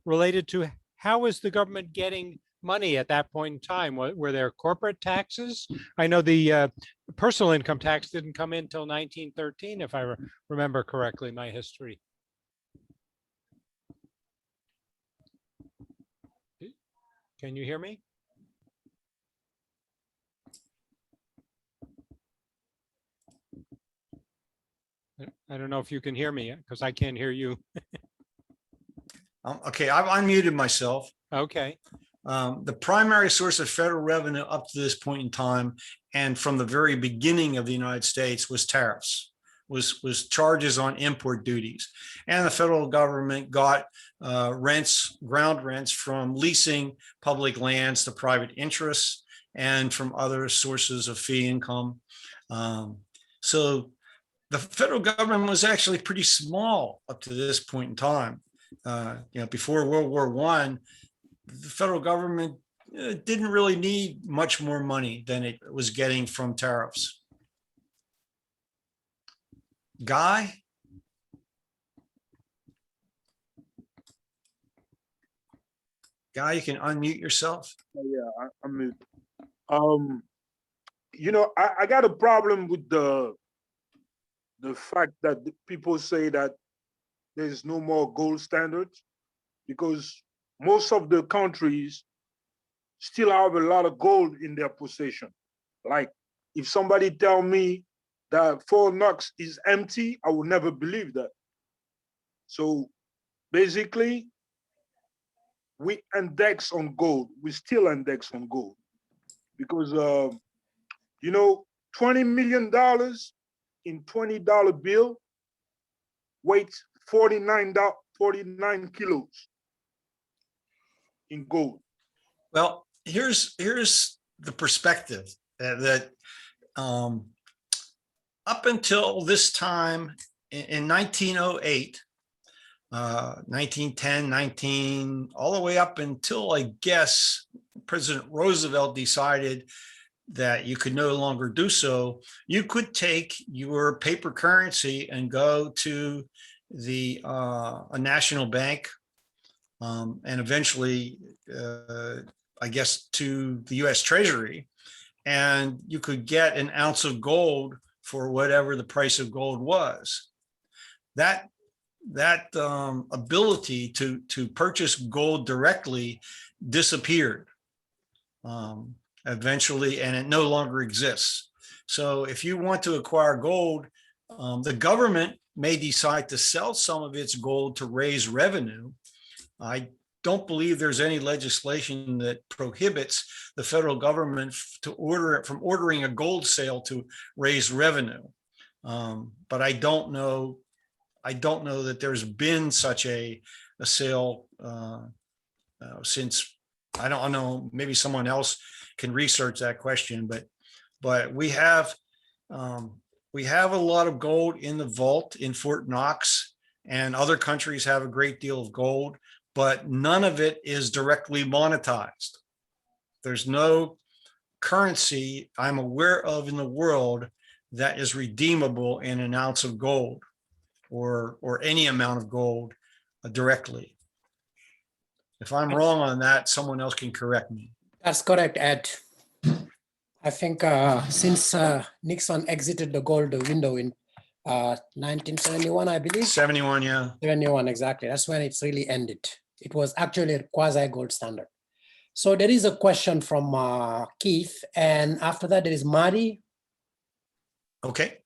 related to how is the government getting money at that point in time? Were there corporate taxes? I know the personal income tax didn't come in until 1913, if I remember correctly, my history. Can you hear me? I don't know if you can hear me because I can't hear you.
Okay, I've unmuted myself.
Okay.
The primary source of federal revenue up to this point in time and from the very beginning of the United States was tariffs, was charges on import duties. And the federal government got ground rents from leasing public lands to private interests and from other sources of fee income. So the federal government was actually pretty small up to this point in time. Before World War I, the federal government didn't really need much more money than it was getting from tariffs. Guy? Guy, you can unmute yourself.
Yeah, I'm mute. I got a problem with the fact that people say that there's no more gold standards, because most of the countries still have a lot of gold in their possession. Like, if somebody tell me that Fort Knox is empty, I will never believe that. So basically, we index on gold. We still index on gold because, $20 million in $20 bill weighs 49 kilos in gold.
Well, here's the perspective that up until this time in 1908, 1910, all the way up until, I guess, President Roosevelt decided that you could no longer do so, you could take your paper currency and go to a national bank and eventually, I guess, to the US Treasury, and you could get an ounce of gold for whatever the price of gold was. That ability to purchase gold directly disappeared eventually, and it no longer exists. So if you want to acquire gold, the government may decide to sell some of its gold to raise revenue. I don't believe there's any legislation that prohibits the federal government from ordering a gold sale to raise revenue. But I don't know that there's been such a sale since, I don't know, maybe someone else can research that question, but we have a lot of gold in the vault in Fort Knox, and other countries have a great deal of gold, but none of it is directly monetized. There's no currency I'm aware of in the world that is redeemable in an ounce of gold or any amount of gold directly. If I'm wrong on that, someone else can correct me.
That's correct, Ed. I think since Nixon exited the gold window in 1971, I believe.
71, yeah.
71, exactly. That's when it's really ended. It was actually a quasi-gold standard. So there is a question from Keith, and after that there is Marty.
Okay.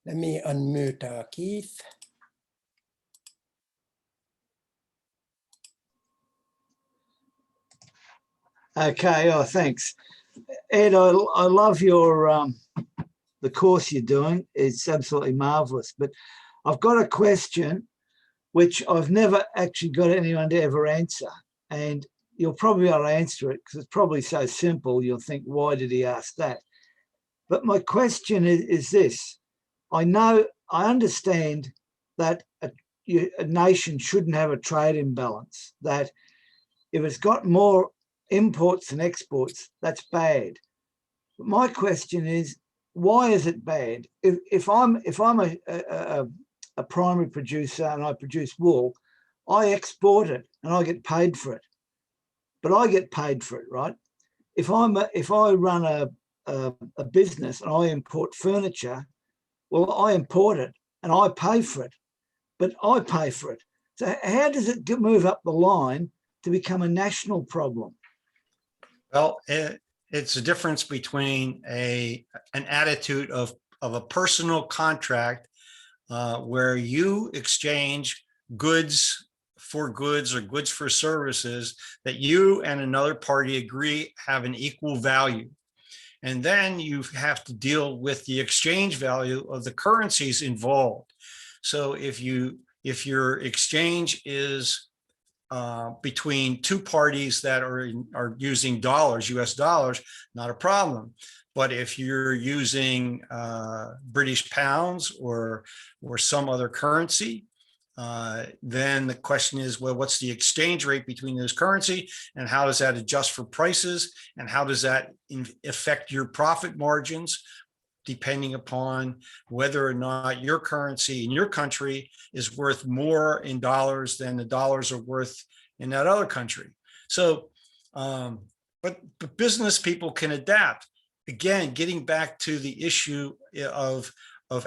Let me unmute Keith.
Okay. Oh, thanks, Ed. I love your the course you're doing. It's absolutely marvelous. But I've got a question which I've never actually got anyone to ever answer, and you'll probably be able to answer it because it's probably so simple. You'll think, why did he ask that? But my question is this: I understand that a nation shouldn't have a trade imbalance. That if it's got more imports than exports, that's bad. But my question is, why is it bad? If I'm a primary producer and I produce wool, I export it and I get paid for it. But I get paid for it, right? If I run a business and I import furniture, well, I import it and I pay for it, but I pay for it. So how does it move up the line to become a national problem?
Well, it's a difference between an attitude of a personal contract where you exchange goods for goods or goods for services that you and another party agree have an equal value. And then you have to deal with the exchange value of the currencies involved. So if your exchange is between two parties that are using dollars, US dollars, not a problem. But if you're using British pounds or some other currency, then the question is, well, what's the exchange rate between those currency and how does that adjust for prices? And how does that affect your profit margins, depending upon whether or not your currency in your country is worth more in dollars than the dollars are worth in that other country. So, but business people can adapt. Again, getting back to the issue of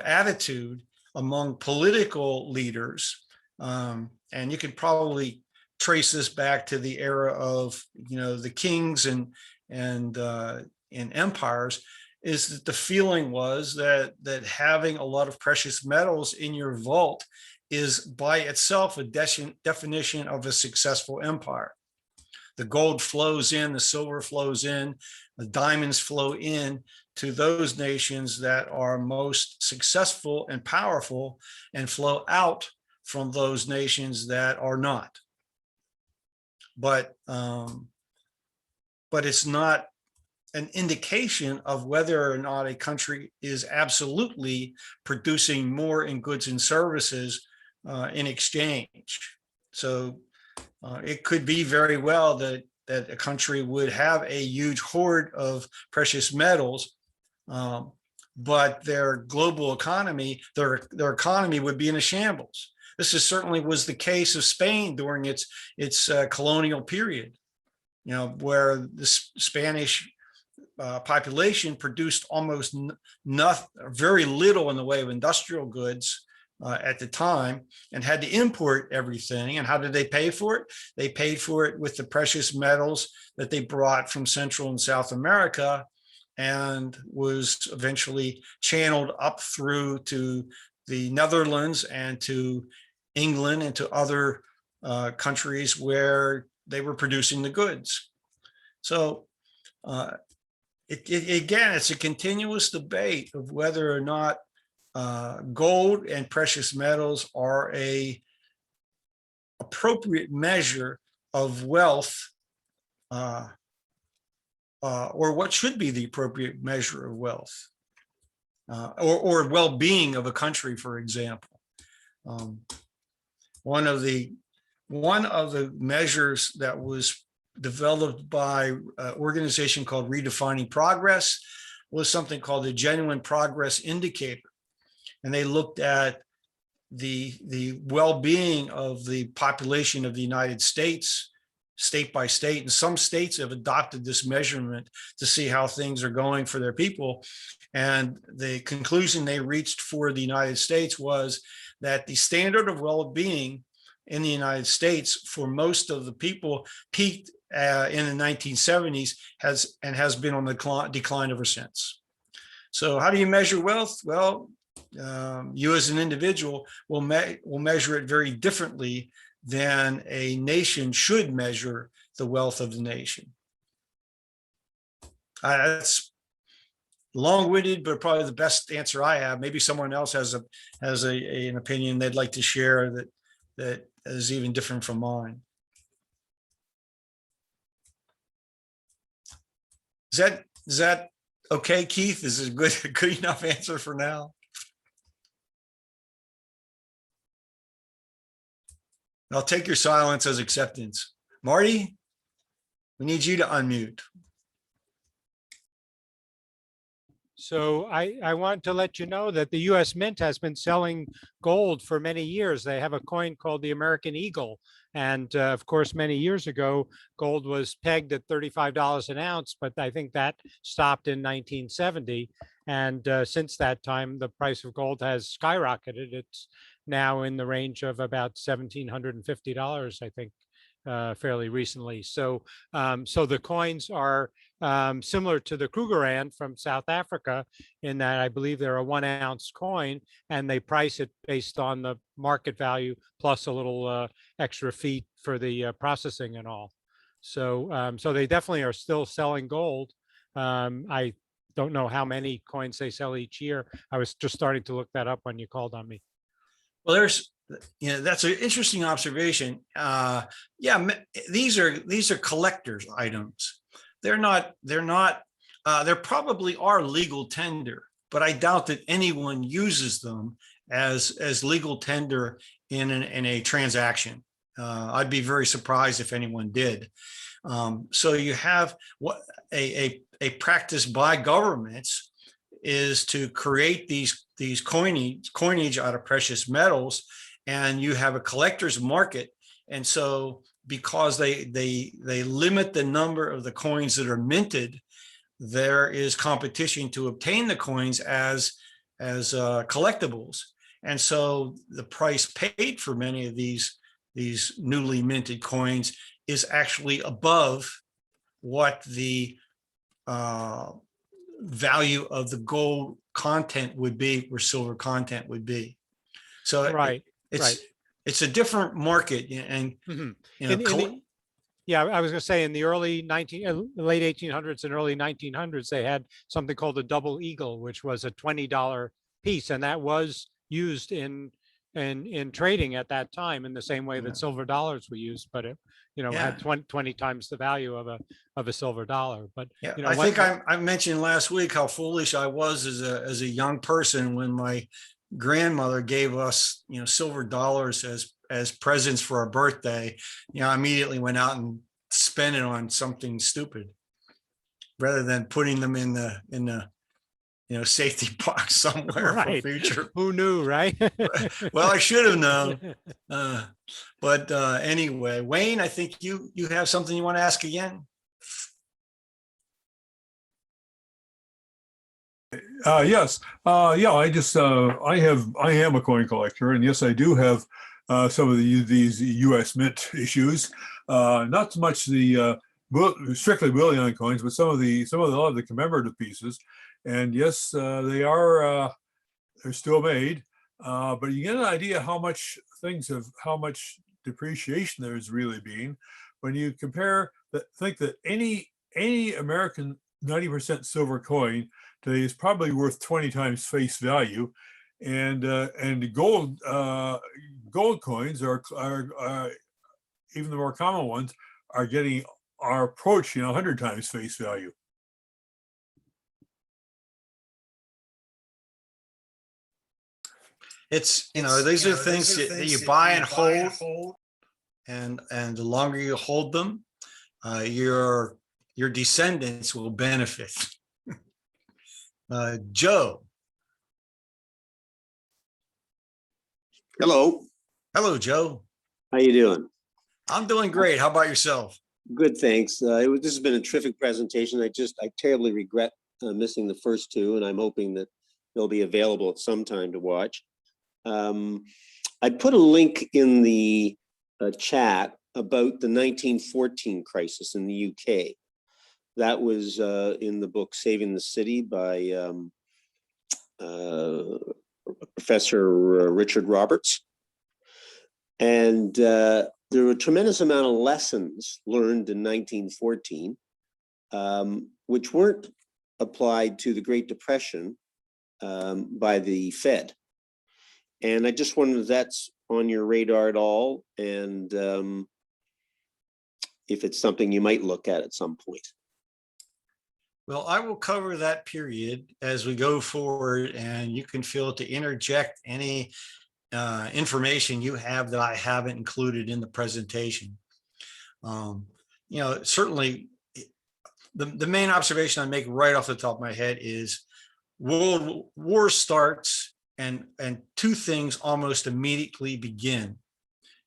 attitude among political leaders, and you could probably trace this back to the era of, the kings and empires, is that the feeling was that having a lot of precious metals in your vault is by itself a definition of a successful empire. The gold flows in, the silver flows in, the diamonds flow in to those nations that are most successful and powerful, and flow out from those nations that are not. But it's not an indication of whether or not a country is absolutely producing more in goods and services in exchange. So it could be very well that a country would have a huge hoard of precious metals, but their global economy, their economy would be in a shambles. This certainly was the case of Spain during its colonial period, where the Spanish population produced almost nothing, very little in the way of industrial goods at the time, and had to import everything. And how did they pay for it? They paid for it with the precious metals that they brought from Central and South America, and was eventually channeled up through to the Netherlands and to England and to other countries where they were producing the goods. So again, it's a continuous debate of whether or not gold and precious metals are a appropriate measure of wealth, or what should be the appropriate measure of wealth, or well-being of a country, for example. One of the measures that was developed by an organization called Redefining Progress was something called the Genuine Progress Indicator. And they looked at the well-being of the population of the United States, state by state. And some states have adopted this measurement to see how things are going for their people. And the conclusion they reached for the United States was that the standard of well-being in the United States for most of the people peaked in the 1970s has been on the decline ever since. So how do you measure wealth? Well, you as an individual will measure it very differently than a nation should measure the wealth of the nation. That's long-winded, but probably the best answer I have. Maybe someone else has an opinion they'd like to share that is even different from mine. Is that okay, Keith? Is it a good enough answer for now? I'll take your silence as acceptance. Marty, we need you to unmute.
So I want to let you know that the US Mint has been selling gold for many years. They have a coin called the American Eagle. And of course, many years ago, gold was pegged at $35 an ounce, but I think that stopped in 1970. And since that time, the price of gold has skyrocketed. It's now in the range of about $1,750, I think, fairly recently. So the coins are similar to the Krugerrand from South Africa in that I believe they're a 1 ounce coin and they price it based on the market value plus a little extra fee for the processing and all. So they definitely are still selling gold. I don't know how many coins they sell each year. I was just starting to look that up when you called on me.
Well, that's an interesting observation. Yeah, these are collectors' items. There probably are legal tender, but I doubt that anyone uses them as legal tender in a transaction. I'd be very surprised if anyone did. So you have what a practice by governments is to create these coinage out of precious metals, and you have a collector's market. And so because they limit the number of the coins that are minted, there is competition to obtain the coins as collectibles. And so the price paid for many of these newly minted coins is actually above what the value of the gold content would be or silver content would be. So it's a different market. And
yeah, I was going to say in the late 1800s and early 1900s, they had something called a double eagle, which was a $20 piece, and that was used in trading at that time in the same way that silver dollars were used, but it had 20 times the value of a silver dollar. But
I think I mentioned last week how foolish I was as a young person when my grandmother gave us silver dollars as presents for our birthday. I immediately went out and spent it on something stupid rather than putting them in the safety box somewhere for future.
Who knew, right?
Well, I should have known. But anyway, Wayne, I think you have something you want to ask again.
Yes. I am a coin collector, and yes, I do have some of these U.S. Mint issues. Not so much the strictly bullion coins, but a lot of the commemorative pieces. And yes, they're still made, but you get an idea how much depreciation there's really been when you think that any American 90% silver coin today is probably worth 20 times face value, and gold coins are even the more common ones are approaching 100 times face value.
These are things that you buy and hold, and the longer you hold them, your descendants will benefit. Joe. Hello, Joe.
How you doing?
I'm doing great. How about yourself?
Good, thanks. This has been a terrific presentation. I terribly regret missing the first two, and I'm hoping that they'll be available at some time to watch. I put a link in the chat about the 1914 crisis in the UK. That was in the book Saving the City by Professor Richard Roberts. And there were a tremendous amount of lessons learned in 1914. which weren't applied to the Great Depression by the Fed. And I just wondered if that's on your radar at all, and if it's something you might look at some point.
Well, I will cover that period as we go forward, and you can feel to interject any information you have that I haven't included in the presentation. Certainly the main observation I make right off the top of my head is World War starts and two things almost immediately begin.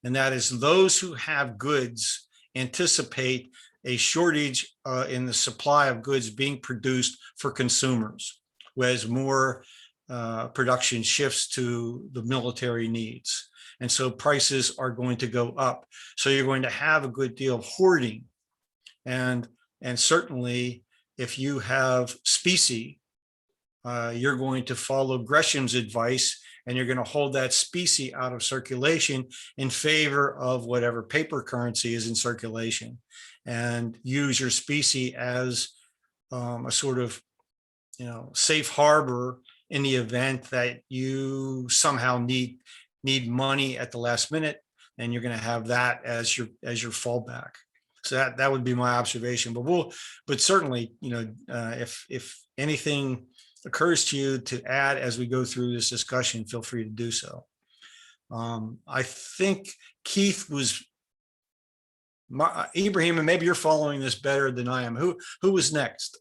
And that is those who have goods anticipate a shortage in the supply of goods being produced for consumers, whereas more production shifts to the military needs. And so prices are going to go up. So you're going to have a good deal of hoarding. And certainly if you have specie, you're going to follow Gresham's advice, and you're going to hold that specie out of circulation in favor of whatever paper currency is in circulation, and use your specie as a sort of, safe harbor in the event that you somehow need money at the last minute, and you're going to have that as your fallback. So that would be my observation. But certainly, if anything occurs to you to add as we go through this discussion, feel free to do so. I think Keith was Ibrahim, and maybe you're following this better than I am. Who was next?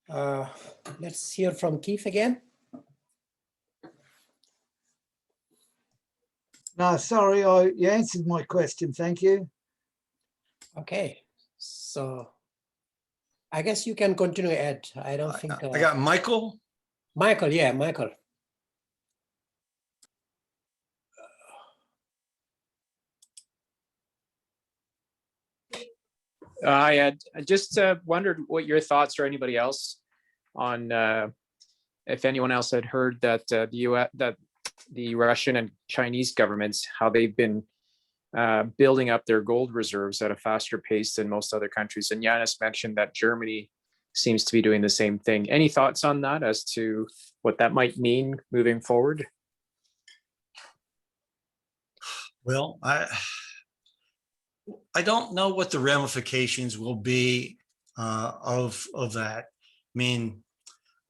Let's hear from Keith again.
No, sorry, you answered my question. Thank you.
Okay, so I guess you can continue, Ed. I don't think.
I got Michael.
Michael, yeah, Michael.
I just wondered what your thoughts, or anybody else, on if anyone else had heard that the Russian and Chinese governments, how they've been building up their gold reserves at a faster pace than most other countries. And Yanis mentioned that Germany seems to be doing the same thing. Any thoughts on that as to what that might mean moving forward?
Well, I don't know what the ramifications will be of that. I mean,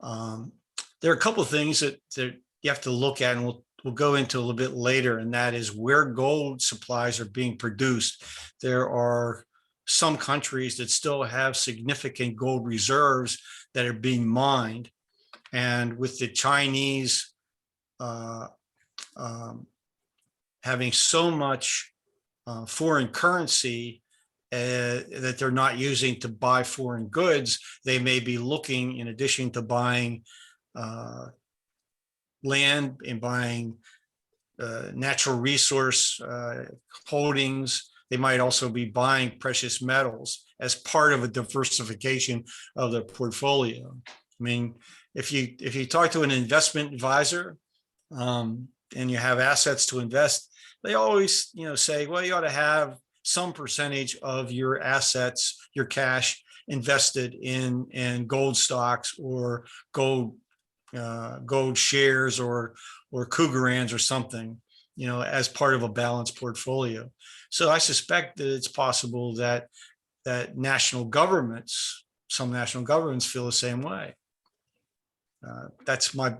there are a couple of things that you have to look at, and we'll go into a little bit later, and that is where gold supplies are being produced. There are some countries that still have significant gold reserves that are being mined, and with the Chinese having so much foreign currency that they're not using to buy foreign goods, they may be looking, in addition to buying land and buying natural resource holdings, they might also be buying precious metals as part of a diversification of their portfolio. I mean, if you talk to an investment advisor and you have assets to invest, they always say, well, you ought to have some percentage of your assets, your cash, invested in gold stocks or gold shares or Cougarans or something, as part of a balanced portfolio. So I suspect that it's possible that some national governments feel the same way. That's my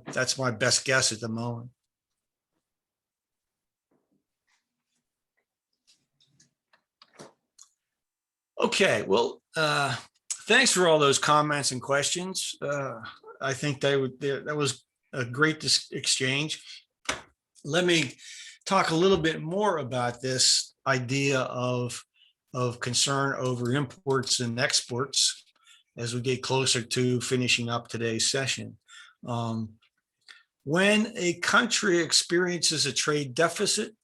best guess at the moment. Okay, well, thanks for all those comments and questions. I think that was a great exchange. Let me talk a little bit more about this idea of concern over imports and exports as we get closer to finishing up today's session. When a country experiences a trade deficit,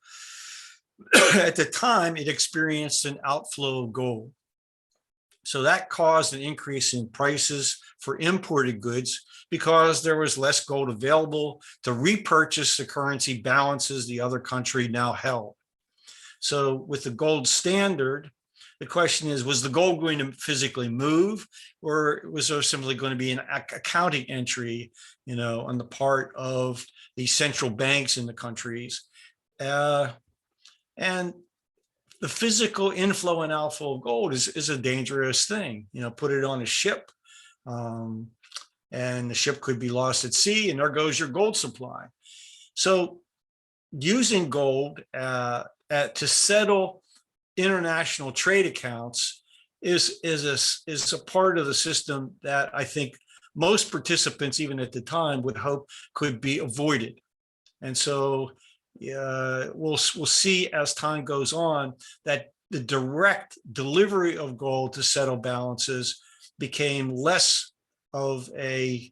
at the time it experienced an outflow of gold. So that caused an increase in prices for imported goods because there was less gold available to repurchase the currency balances the other country now held. So with the gold standard, the question is, was the gold going to physically move, or was there simply going to be an accounting entry, on the part of the central banks in the countries? And the physical inflow and outflow of gold is a dangerous thing. Put it on a ship, and the ship could be lost at sea, and there goes your gold supply. So using gold to settle international trade accounts is a part of the system that I think most participants, even at the time, would hope could be avoided. And so we'll see as time goes on that the direct delivery of gold to settle balances became less of a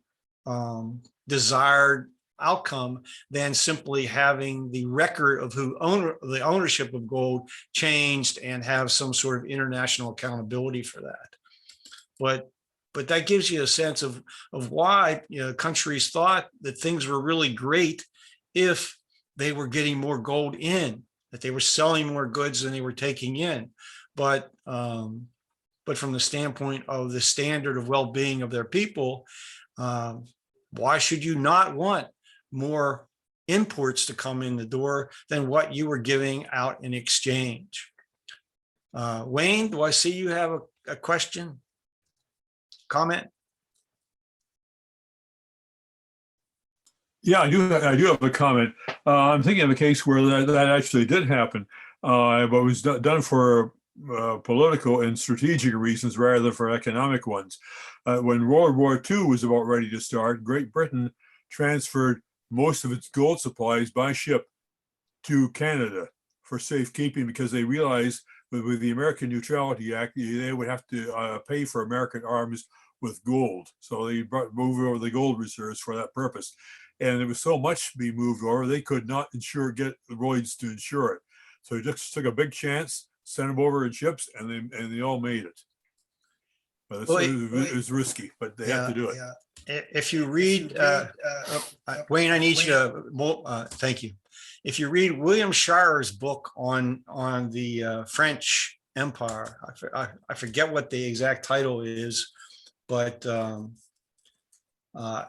desired outcome than simply having the record of the ownership of gold changed and have some sort of international accountability for that. But that gives you a sense of why countries thought that things were really great if they were getting more gold in, that they were selling more goods than they were taking in. But from the standpoint of the standard of well-being of their people, why should you not want more imports to come in the door than what you were giving out in exchange? Wayne, do I see you have a question? Comment?
Yeah, I do have a comment. I'm thinking of a case where that actually did happen, but was done for political and strategic reasons rather than for economic ones. When World War II was about ready to start, Great Britain transferred most of its gold supplies by ship to Canada for safekeeping, because they realized that with the American Neutrality Act, they would have to pay for American arms with gold. So they moved over the gold reserves for that purpose. And there was so much to be moved over, they could not get the Lloyds to insure it. So he just took a big chance, sent them over in ships, and they all made it. But it was risky, but they had to do it.
If you read, Wayne, I need you to, thank you. If you read William Shirer's book on the French Empire, I forget what the exact title is, but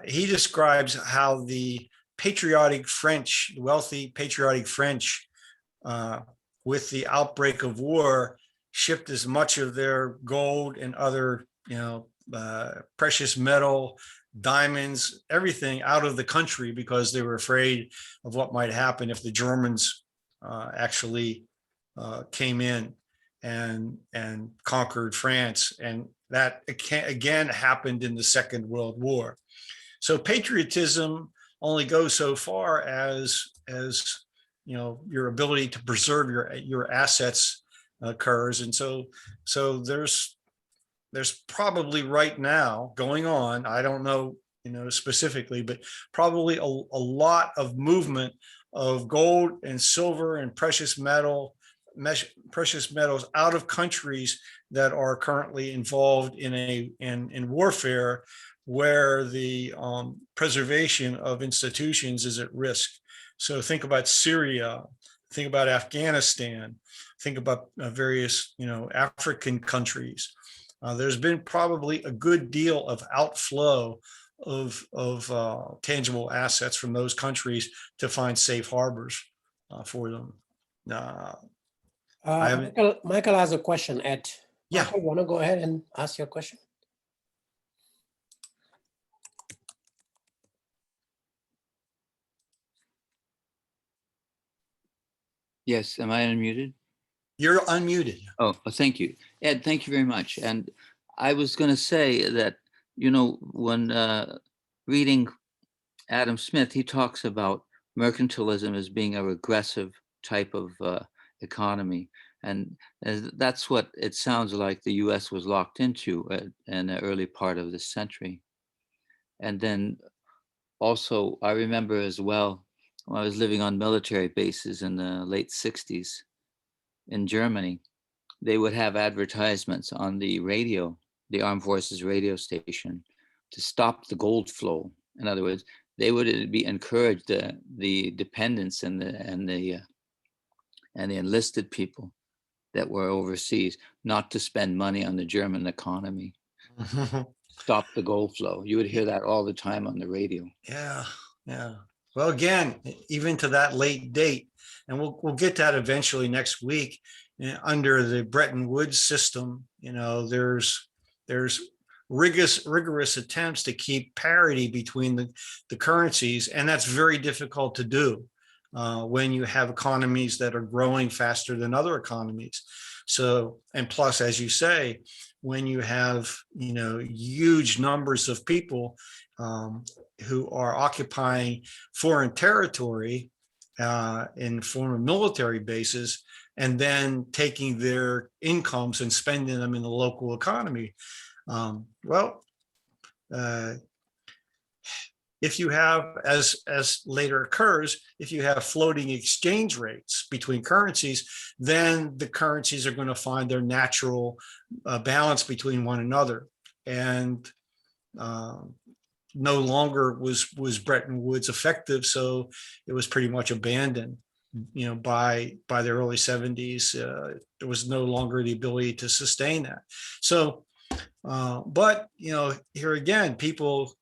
he describes how the patriotic French, wealthy patriotic French, with the outbreak of war, shipped as much of their gold and other, precious metal, diamonds, everything out of the country because they were afraid of what might happen if the Germans actually came in and conquered France. And that again happened in the Second World War. So patriotism only goes so far as your ability to preserve your assets occurs. And so there's probably right now going on, I don't know, specifically, but probably a lot of movement of gold and silver and precious metals out of countries that are currently involved in warfare, where the preservation of institutions is at risk. So think about Syria, think about Afghanistan, think about various African countries. There's been probably a good deal of outflow of tangible assets from those countries to find safe harbors for them.
Michael has a question, Ed.
Yeah.
Michael, you want to go ahead and ask your question?
Yes, am I unmuted?
You're unmuted.
Oh, thank you. Ed, thank you very much. And I was going to say that, when reading Adam Smith, he talks about mercantilism as being a regressive type of economy. And that's what it sounds like the US was locked into in the early part of this century. And then also, I remember as well, when I was living on military bases in the late 60s in Germany, they would have advertisements on the radio, the Armed Forces radio station, to stop the gold flow. In other words, they would be encouraged the dependence and the and the enlisted people that were overseas not to spend money on the German economy. Stop the gold flow. You would hear that all the time on the radio.
Yeah, yeah. Well, again, even to that late date, and we'll get that eventually next week. Under the Bretton Woods system, there's rigorous attempts to keep parity between the currencies, and that's very difficult to do when you have economies that are growing faster than other economies. So, and plus, as you say, when you have huge numbers of people who are occupying foreign territory in form of military bases, and then taking their incomes and spending them in the local economy. If you have, as later occurs, if you have floating exchange rates between currencies, then the currencies are going to find their natural balance between one another. And no longer was Bretton Woods effective, so it was pretty much abandoned. By the early 70s, there was no longer the ability to sustain that. So, but here again, people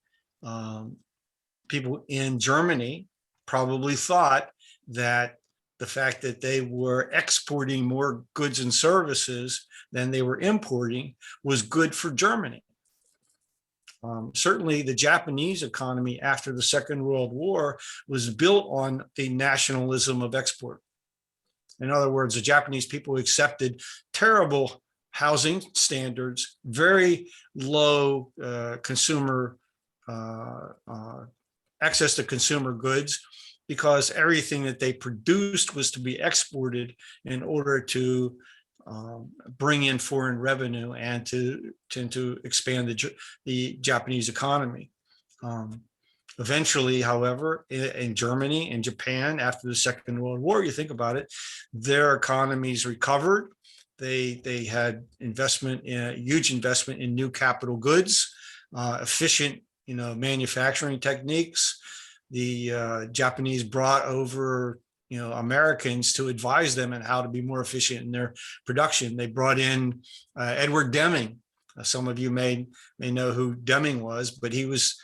in Germany probably thought that the fact that they were exporting more goods and services than they were importing was good for Germany. Certainly the Japanese economy after the Second World War was built on the nationalism of export. In other words, the Japanese people accepted terrible housing standards, very low consumer access to consumer goods, because everything that they produced was to be exported in order to bring in foreign revenue and to expand the Japanese economy. Eventually, however, in Germany and Japan after the Second World War, you think about it, their economies recovered. They had huge investment in new capital goods, efficient, manufacturing techniques. The Japanese brought over Americans to advise them on how to be more efficient in their production. They brought in Edward Deming. Some of you may know who Deming was, but he was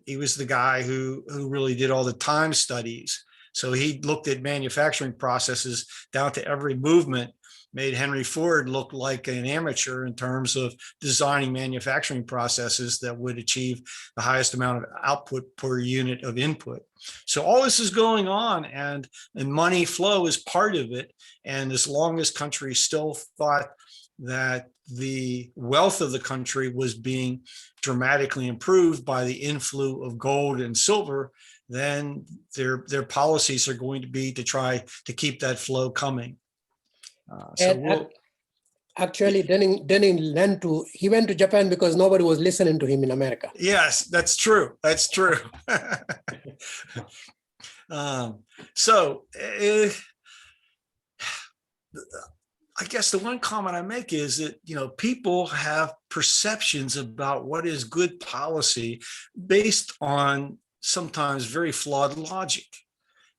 the guy who really did all the time studies. So he looked at manufacturing processes down to every movement, made Henry Ford look like an amateur in terms of designing manufacturing processes that would achieve the highest amount of output per unit of input. So all this is going on, and money flow is part of it. And as long as countries still thought that the wealth of the country was being dramatically improved by the inflow of gold and silver, then their policies are going to be to try to keep that flow coming.
Actually, Denning went to Japan because nobody was listening to him in America.
Yes, that's true. That's true. I guess the one comment I make is that, people have perceptions about what is good policy based on sometimes very flawed logic.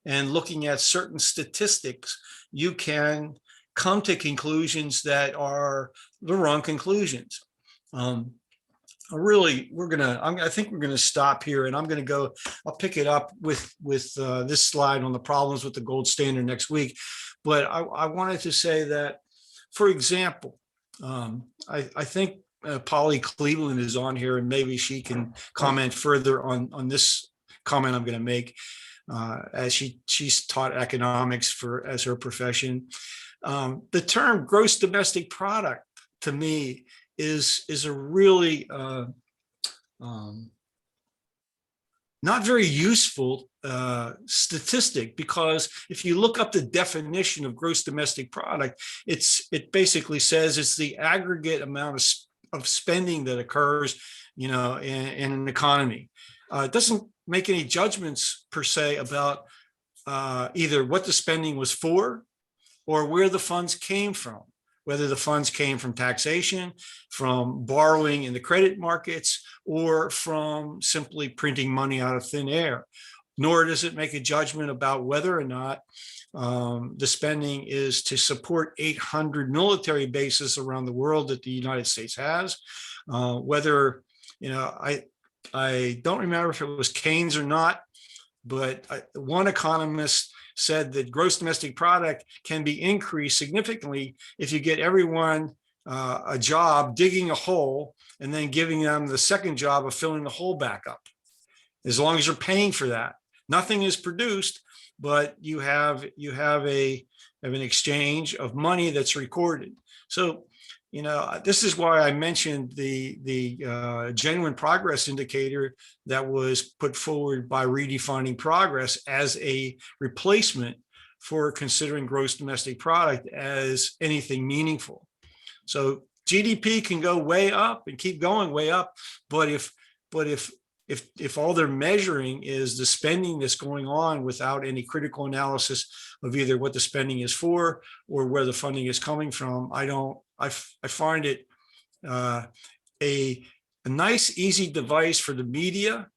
And looking at certain statistics, you can come to conclusions that are the wrong conclusions. I think we're gonna stop here, and I'll pick it up with this slide on the problems with the gold standard next week. But I wanted to say that, for example, I think Polly Cleveland is on here, and maybe she can comment further on this comment I'm going to make, as she's taught economics as her profession. The term gross domestic product, to me, is a really not very useful statistic, because if you look up the definition of gross domestic product, it basically says it's the aggregate amount of spending that occurs, in an economy. It doesn't make any judgments per se about either what the spending was for or where the funds came from, whether the funds came from taxation, from borrowing in the credit markets, or from simply printing money out of thin air. nor does it make a judgment about whether or not the spending is to support 800 military bases around the world that the United States has. Whether, I don't remember if it was Keynes or not, but one economist said that gross domestic product can be increased significantly if you get everyone a job digging a hole and then giving them the second job of filling the hole back up. As long as you're paying for that, nothing is produced, but you have an exchange of money that's recorded. So, this is why I mentioned the genuine progress indicator that was put forward by Redefining Progress as a replacement for considering gross domestic product as anything meaningful. So GDP can go way up and keep going way up, but if all they're measuring is the spending that's going on without any critical analysis of either what the spending is for or where the funding is coming from, I find it a nice, easy device for the media,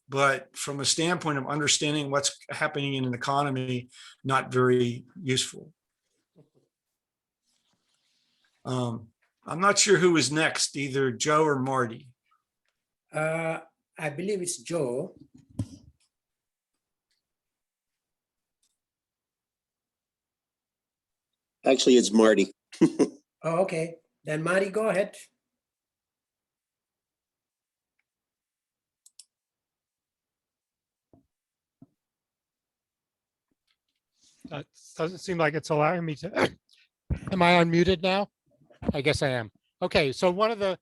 but from a standpoint of understanding what's happening in an economy, not very useful. I'm not sure who is next, either Joe or Marty.
I believe it's Joe.
Actually, it's Marty.
Oh, okay. Then Marty, go ahead.
Doesn't seem like it's allowing me to. Am I unmuted now? I guess I am. Okay, so one of the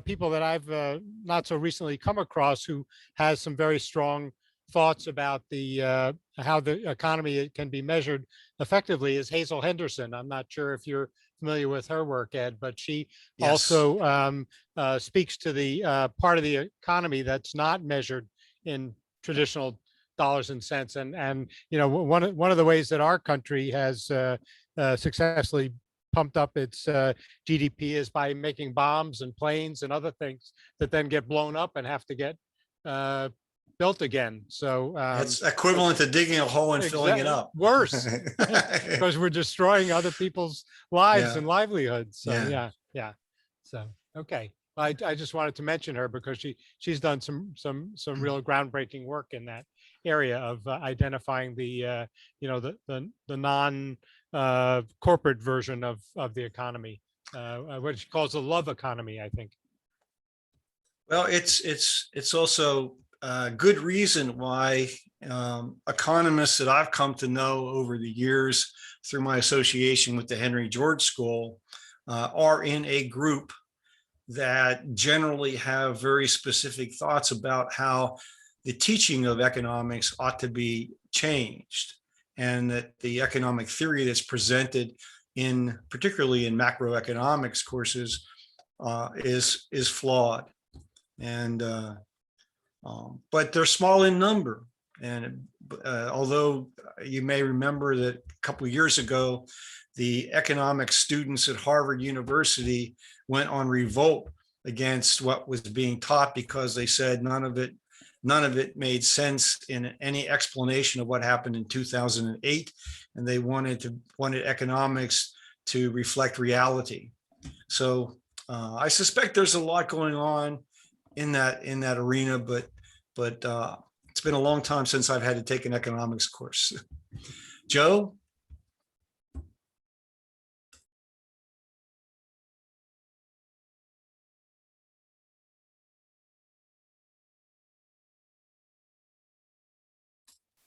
people that I've not so recently come across who has some very strong thoughts about the how the economy can be measured effectively is Hazel Henderson. I'm not sure if you're familiar with her work, Ed, but she also speaks to the part of the economy that's not measured in traditional dollars and cents. And one of the ways that our country has successfully pumped up its GDP is by making bombs and planes and other things that then get blown up and have to get built again. So
it's equivalent to digging a hole and filling it up.
Worse, because we're destroying other people's lives
Yeah.
and livelihoods. So
Yeah.
yeah. So okay, I just wanted to mention her because she's done some real groundbreaking work in that area of identifying the the non corporate version of the economy, what she calls the love economy, I think.
Well, it's also a good reason why economists that I've come to know over the years through my association with the Henry George School are in a group that generally have very specific thoughts about how the teaching of economics ought to be changed, and that the economic theory that's presented particularly in macroeconomics courses is flawed. And but they're small in number. And although you may remember that a couple of years ago, the economics students at Harvard University went on revolt against what was being taught because they said none of it made sense in any explanation of what happened in 2008, and they wanted economics to reflect reality. So I suspect there's a lot going on in that arena, but it's been a long time since I've had to take an economics course. Joe?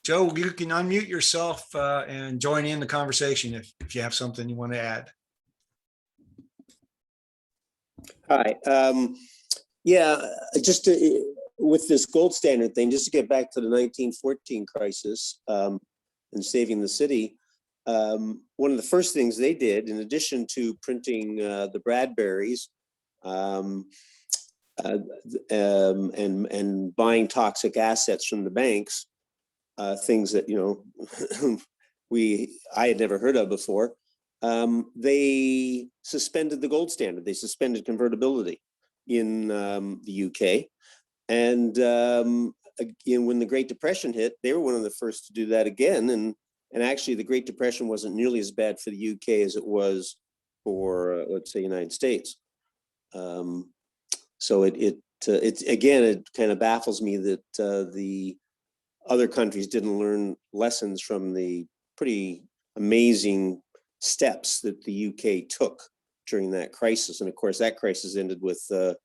Joe, you can unmute yourself and join in the conversation if you have something you want to add.
Hi. Yeah, just with this gold standard thing, just to get back to the 1914 crisis and saving the city, one of the first things they did, in addition to printing the Bradburys and buying toxic assets from the banks, things that I had never heard of before, they suspended the gold standard. They suspended convertibility in the UK, and again, when the Great Depression hit, they were one of the first to do that again. And actually, the Great Depression wasn't nearly as bad for the UK as it was for, let's say, United States. So it's again, it kind of baffles me that the other countries didn't learn lessons from the pretty amazing steps that the UK took during that crisis. And of course, that crisis ended with the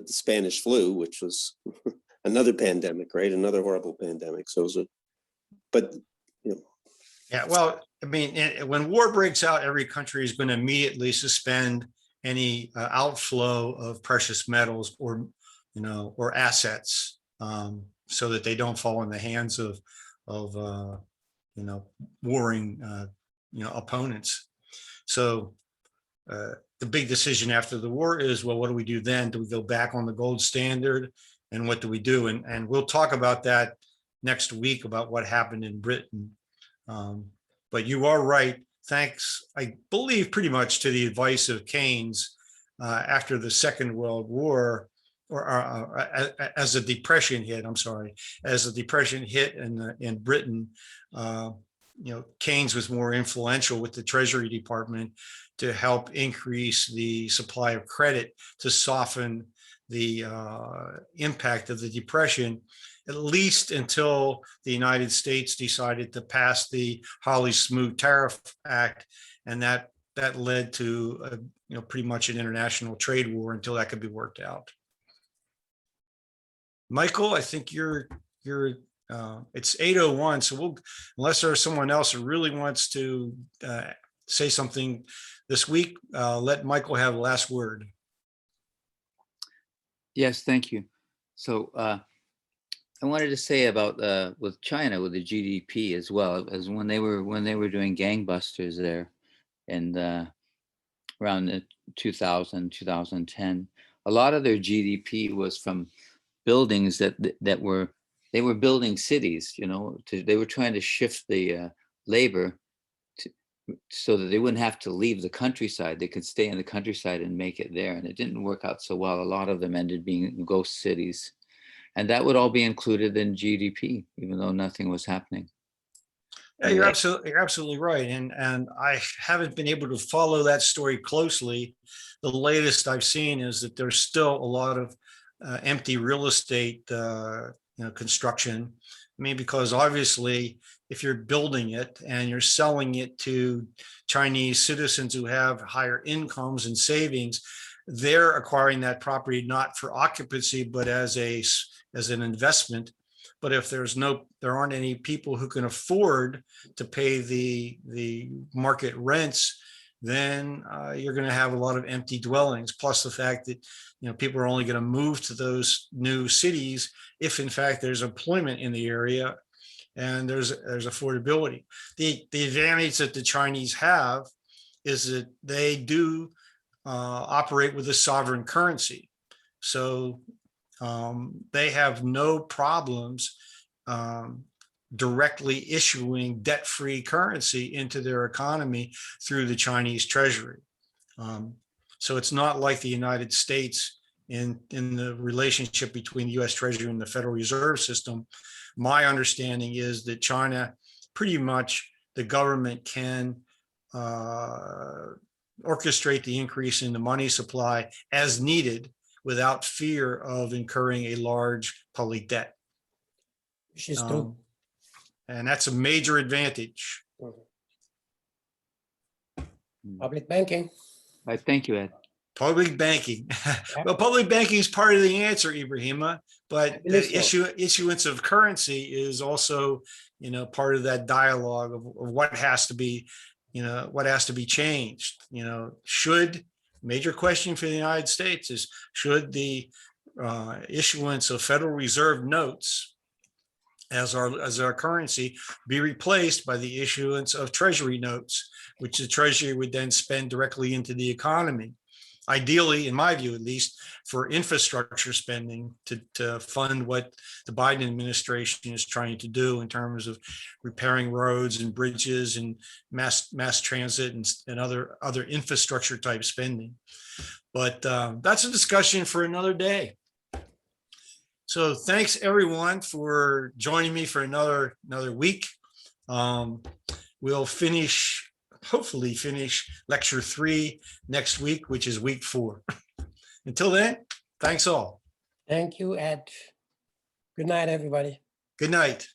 Spanish flu, which was another pandemic, right? Another horrible pandemic. So, but you know.
Yeah, well, I mean, when war breaks out, every country is going to immediately suspend any outflow of precious metals or, you know, or assets, so that they don't fall in the hands of you know, warring, you know, opponents. So the big decision after the war is, well, what do we do then? Do we go back on the gold standard? And what do we do? And we'll talk about that next week, about what happened in Britain. But you are right. Thanks, I believe, pretty much to the advice of Keynes after the Second World War, or as the Depression hit. I'm sorry, as the Depression hit in Britain, you know, Keynes was more influential with the Treasury Department to help increase the supply of credit to soften the impact of the Depression, at least until the United States decided to pass the Hawley-Smoot Tariff Act, and that led to you know, pretty much an international trade war until that could be worked out. Michael, I think it's 8:01, so we'll, unless there's someone else who really wants to say something this week, let Michael have the last word.
Yes, thank you. So I wanted to say about with China, with the GDP as well, as when they were doing gangbusters there, and around 2000, 2010, a lot of their GDP was from buildings that were building cities. You know, they were trying to shift the labor so that they wouldn't have to leave the countryside. They could stay in the countryside and make it there. And it didn't work out so well. A lot of them ended being ghost cities. And that would all be included in GDP, even though nothing was happening.
Yeah, you're absolutely right. And I haven't been able to follow that story closely. The latest I've seen is that there's still a lot of empty real estate, you know, construction. I mean, because obviously, if you're building it and you're selling it to Chinese citizens who have higher incomes and savings, they're acquiring that property not for occupancy, but as an investment. But if there aren't any people who can afford to pay the market rents, then you're going to have a lot of empty dwellings. Plus the fact that, you know, people are only going to move to those new cities if, in fact, there's employment in the area and there's affordability. The advantage that the Chinese have is that they do operate with a sovereign currency, so they have no problems directly issuing debt-free currency into their economy through the Chinese treasury. So it's not like the United States in the relationship between the US Treasury and the Federal Reserve System. My understanding is that China, pretty much the government can orchestrate the increase in the money supply as needed without fear of incurring a large public debt.
Which is true.
And that's a major advantage.
Public banking.
I thank you, Ed.
Public banking. Well, public banking is part of the answer, Ibrahima, but the issuance of currency is also, you know, part of that dialogue of what has to be, you know, what has to be changed. You know, major question for the United States is, should the issuance of Federal Reserve notes as our currency be replaced by the issuance of Treasury notes, which the Treasury would then spend directly into the economy? Ideally, in my view, at least, for infrastructure spending to fund what the Biden administration is trying to do in terms of repairing roads and bridges and mass transit and other infrastructure type spending. But that's a discussion for another day. So thanks everyone for joining me for another week. We'll hopefully finish lecture 3 next week, which is week 4. Until then, thanks all.
Thank you, Ed. Good night, everybody.
Good night.